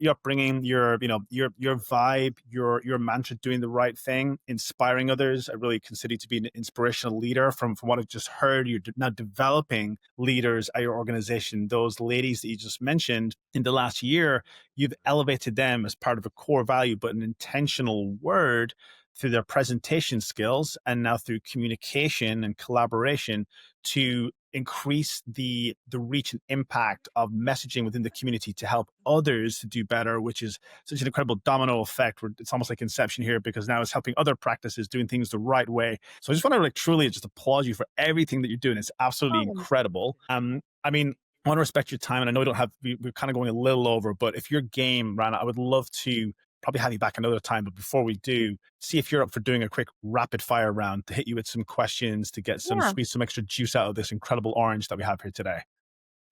upbringing, your vibe, your mantra, doing the right thing, inspiring others. I really consider you to be an inspirational leader. From what I've just heard, you're now developing leaders at your organization. Those ladies that you just mentioned in the last year, you've elevated them as part of a core value, but an intentional word through their presentation skills and now through communication and collaboration to increase the reach and impact of messaging within the community to help others to do better, which is such an incredible domino effect where it's almost like Inception here, because now it's helping other practices doing things the right way. So I just want to truly just applaud you for everything that you're doing. It's absolutely Oh, incredible. I mean, I want to respect your time, and I know we're kind of going a little over, but if you're game, Rana, I would love to probably have you back another time. But before we do, see if you're up for doing a quick rapid fire round to hit you with some questions to get yeah. squeeze some extra juice out of this incredible orange that we have here today.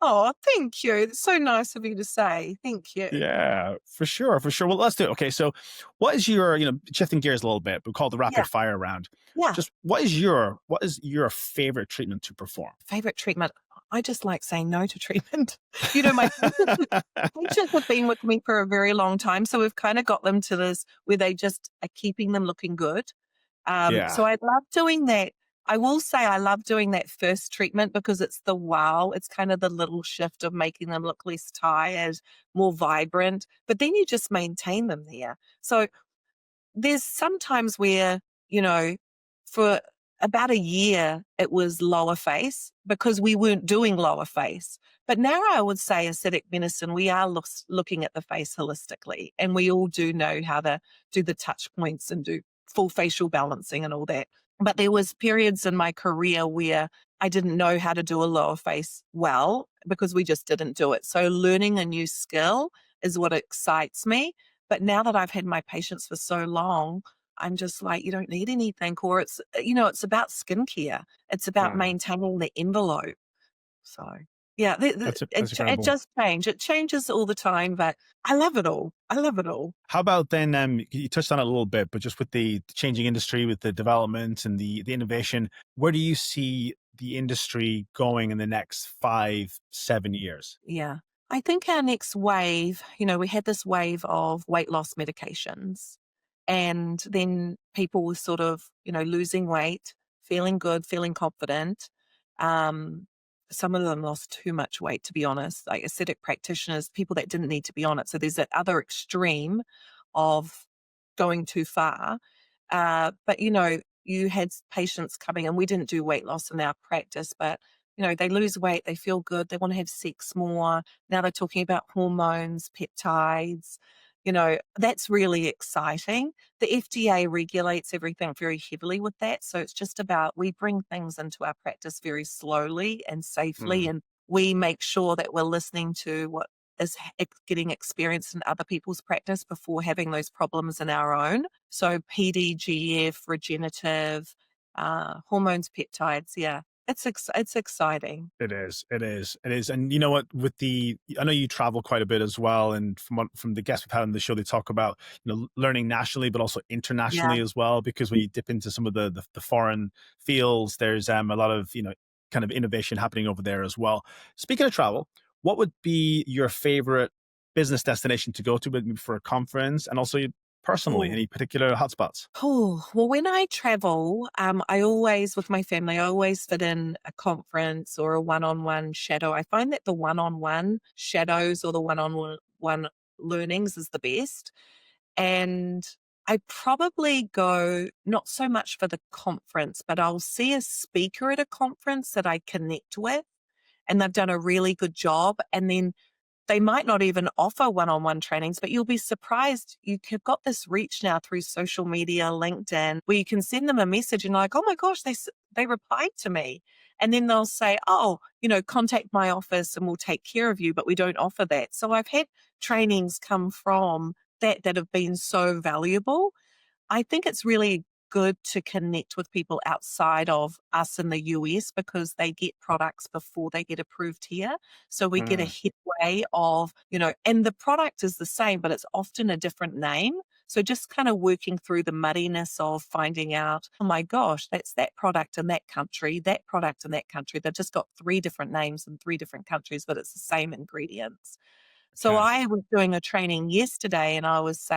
Oh, thank you. It's so nice of you to say. Thank you. Yeah, for sure, for sure. Well, let's do it. Okay, so what is your, shifting gears a little bit, we call it the Yeah. rapid fire round. Yeah. Just what is your favorite treatment to perform? Favorite treatment. I just like saying no to treatment. My patients have been with me for a very long time. So we've kind of got them to this where they just are keeping them looking good. Yeah, So I love doing that. I will say I love doing that first treatment because it's the wow. It's kind of the little shift of making them look less tired, more vibrant, but then you just maintain them there. So there's sometimes where, for about a year, it was lower face because we weren't doing lower face. But now I would say aesthetic medicine, we are looking at the face holistically, and we all do know how to do the touch points and do full facial balancing and all that. But there was periods in my career where I didn't know how to do a lower face well because we just didn't do it. So learning a new skill is what excites me. But now that I've had my patients for so long, I'm just like, you don't need anything. Or it's about skincare. It's about yeah. maintaining the envelope. So Yeah, That's it incredible. does change. It changes all the time, but I love it all. I love it all. How about then? You touched on it a little bit, but just with the changing industry, with the development and the innovation, where do you see the industry going in the next 5, 7 years? Yeah. I think our next wave, we had this wave of weight loss medications, and then people were sort of, losing weight, feeling good, feeling confident. Um, some of them lost too much weight, to be honest, like aesthetic practitioners, people that didn't need to be on it. So there's that other extreme of going too far. But, you had patients coming, and we didn't do weight loss in our practice, but they lose weight, they feel good, they want to have sex more. Now they're talking about hormones, peptides. That's really exciting. The FDA regulates everything very heavily with that. So it's just about we bring things into our practice very slowly and safely, Mm. and we make sure that we're listening to what is getting experienced in other people's practice before having those problems in our own. So PDGF, regenerative, hormones, peptides, yeah. It's exciting. It is. It is. It is. And you know what? I know you travel quite a bit as well. And from the guests we've had on the show, they talk about learning nationally, but also Yeah. internationally as well. Because when you dip into some of the foreign fields, there's a lot of kind of innovation happening over there as well. Speaking of travel, what would be your favorite business destination to go to, maybe for a conference, and also personally, Oh. any particular hotspots? Oh, well, when I travel, I always, with my family, I always fit in a conference or a one-on-one shadow. I find that the one-on-one shadows or the one-on-one learnings is the best. And I probably go not so much for the conference, but I'll see a speaker at a conference that I connect with, and they've done a really good job. And then they might not even offer one-on-one trainings, but you'll be surprised. You've got this reach now through social media, LinkedIn, where you can send them a message and like, oh my gosh, they replied to me. And then they'll say, oh, contact my office and we'll take care of you, but we don't offer that. So I've had trainings come from that have been so valuable. I think it's really good to connect with people outside of us in the US because they get products before they get approved here. So we get a Mm, headway of, and the product is the same, but it's often a different name. So just kind of working through the muddiness of finding out, oh my gosh, that's that product in that country, that product in that country. They've just got 3 different names in 3 different countries, but it's the same ingredients. So okay. I was doing a training yesterday and I was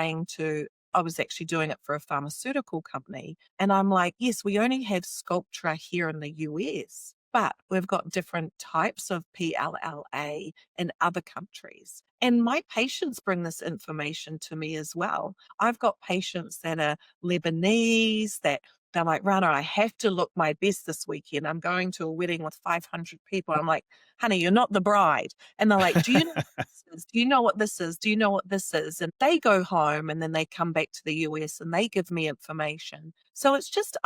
actually doing it for a pharmaceutical company. And I'm like, yes, we only have Sculptra here in the US, but we've got different types of PLLA in other countries. And my patients bring this information to me as well. I've got patients that are Lebanese that they're like, Rana, I have to look my best this weekend. I'm going to a wedding with 500 people. I'm like, honey, you're not the bride. And they're like, do you know what this is? Do you know what this is? Do you know what this is? And they go home and then they come back to the US and they give me information. So it's just,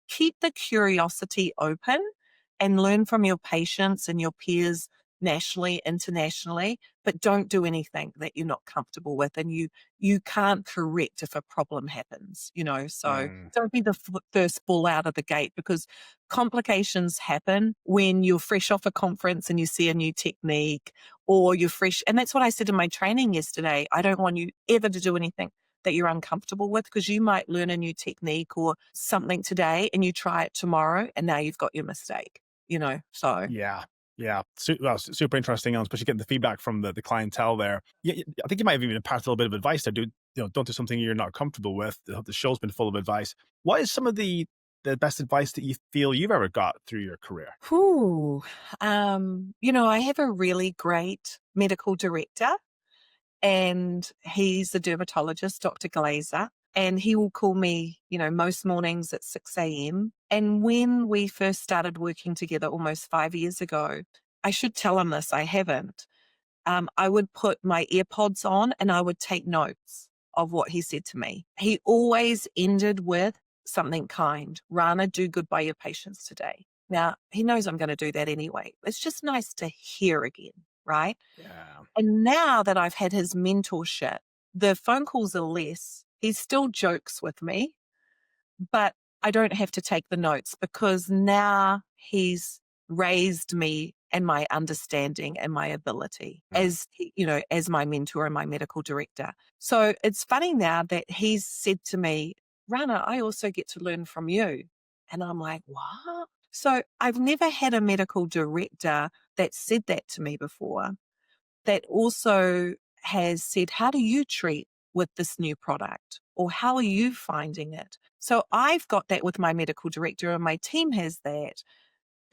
keep the curiosity open and learn from your patients and your peers nationally, internationally, but don't do anything that you're not comfortable with. And you can't correct if a problem happens, so Mm. don't be the first bull out of the gate because complications happen when you're fresh off a conference and you see a new technique or you're fresh. And that's what I said in my training yesterday. I don't want you ever to do anything that you're uncomfortable with because you might learn a new technique or something today and you try it tomorrow and now you've got your mistake, so. Yeah. Yeah. Super interesting, especially getting the feedback from the clientele there. Yeah, I think you might have even imparted a little bit of advice there. Don't do something you're not comfortable with. The show's been full of advice. What is some of the best advice that you feel you've ever got through your career? Whew. I have a really great medical director and he's a dermatologist, Dr. Glazer, and he will call me, most mornings at 6 a.m. And when we first started working together almost 5 years ago, I should tell him this, I haven't. I would put my earpods on and I would take notes of what he said to me. He always ended with something kind. Rana, do good by your patients today. Now, he knows I'm going to do that anyway. It's just nice to hear again, right? Yeah. And now that I've had his mentorship, the phone calls are less. He still jokes with me, but I don't have to take the notes because now he's raised me and my understanding and my ability as, as my mentor and my medical director. So it's funny now that he's said to me, Rana, I also get to learn from you. And I'm like, what? So I've never had a medical director that said that to me before, that also has said, how do you treat with this new product? Or how are you finding it? So I've got that with my medical director, and my team has that.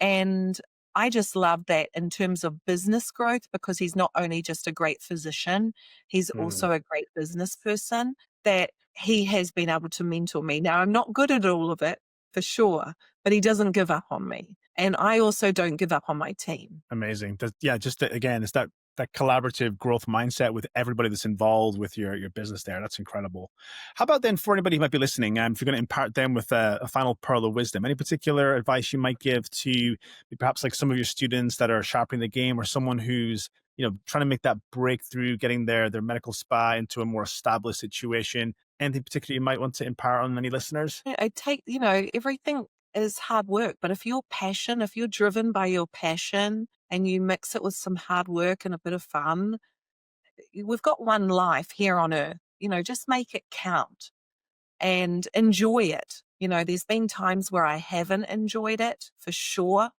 And I just love that in terms of business growth, because he's not only just a great physician, he's also a great business person, that he has been able to mentor me. Now, I'm not good at all of it, for sure, but he doesn't give up on me. And I also don't give up on my team. Amazing. Again, it's that collaborative growth mindset with everybody that's involved with your business there. That's incredible. How about then for anybody who might be listening, if you're going to impart them with a final pearl of wisdom, any particular advice you might give to perhaps like some of your students that are sharpening the game, or someone who's trying to make that breakthrough, getting their medical spa into a more established situation? Anything particular you might want to impart on any listeners? I take, everything is hard work, but if you're driven by your passion and you mix it with some hard work and a bit of fun, we've got one life here on earth, just make it count and enjoy it. There's been times where I haven't enjoyed it, for sure.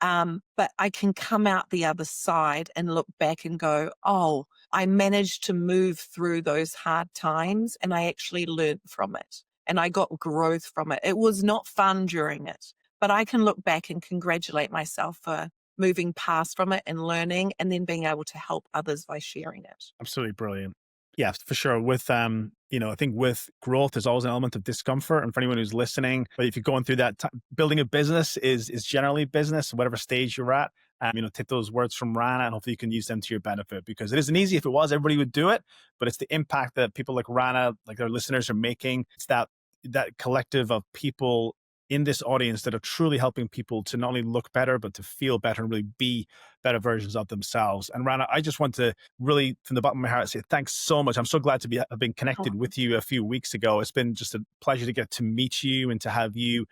But I can come out the other side and look back and go, oh, I managed to move through those hard times, and I actually learned from it, and I got growth from it. It was not fun during it, but I can look back and congratulate myself for moving past from it and learning, and then being able to help others by sharing it. Absolutely brilliant. Yeah, for sure. With I think with growth, there's always an element of discomfort. And for anyone who's listening, but if you're going through that, building a business is generally business, whatever stage you're at. Take those words from Rana, and hopefully you can use them to your benefit, because it isn't easy. If it was, everybody would do it. But it's the impact that people like Rana, like their listeners, are making. It's that collective of people in this audience that are truly helping people to not only look better, but to feel better and really be better versions of themselves. And Rana, I just want to really, from the bottom of my heart, say thanks so much. I'm so glad to have been connected with you a few weeks ago. It's been just a pleasure to get to meet you and to have you,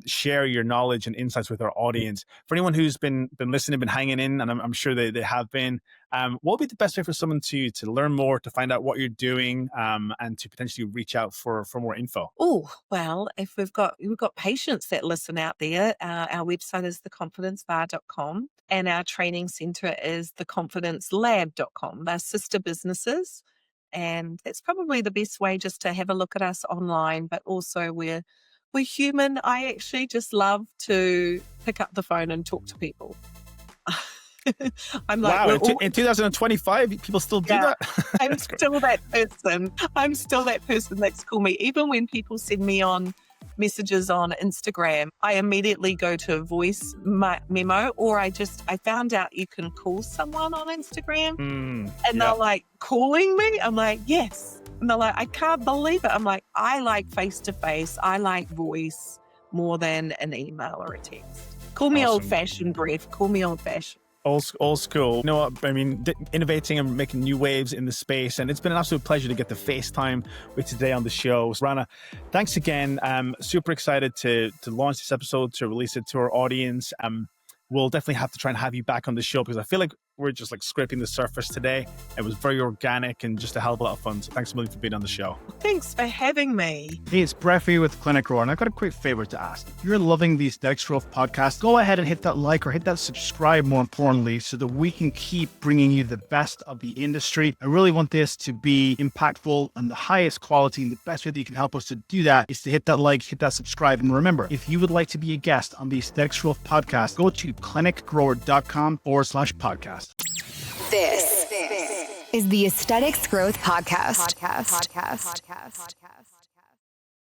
share your knowledge and insights with our audience. For anyone who's been listening, been hanging in, and I'm sure they have been, what would be the best way for someone to learn more, to find out what you're doing, and to potentially reach out for more info? Oh, well, if we've got patients that listen out there, our website is theconfidencebar.com, and our training center is theconfidencelab.com. They're sister businesses, and that's probably the best way, just to have a look at us online. But also we're human. I actually just love to pick up the phone and talk to people. I'm like, wow, in 2025, people still do that? I'm still that person. I'm still that person that's called me. Even when people send me on messages on Instagram, I immediately go to voice memo, or I found out you can call someone on Instagram, and they're like, calling me? I'm like, yes. And they're like, I can't believe it. I'm like, I like face-to-face. I like voice more than an email or a text. Call me old-fashioned, Bref. Call me old-fashioned. Old school. You know what? I mean, innovating and making new waves in the space. And it's been an absolute pleasure to get the FaceTime with today on the show. So, Rana, thanks again. I'm super excited to launch this episode, to release it to our audience. We'll definitely have to try and have you back on the show, because I feel like we're just like scraping the surface today. It was very organic and just a hell of a lot of fun. So thanks a million for being on the show. Thanks for having me. Hey, it's Brett here with ClinicGrower, and I've got a quick favor to ask. If you're loving these Aesthetics Growth podcasts, go ahead and hit that like, or hit that subscribe, more importantly, so that we can keep bringing you the best of the industry. I really want this to be impactful and the highest quality, and the best way that you can help us to do that is to hit that like, hit that subscribe. And remember, if you would like to be a guest on the Aesthetics Growth podcast, go to clinicgrower.com/podcast. This is the Aesthetics Growth Podcast.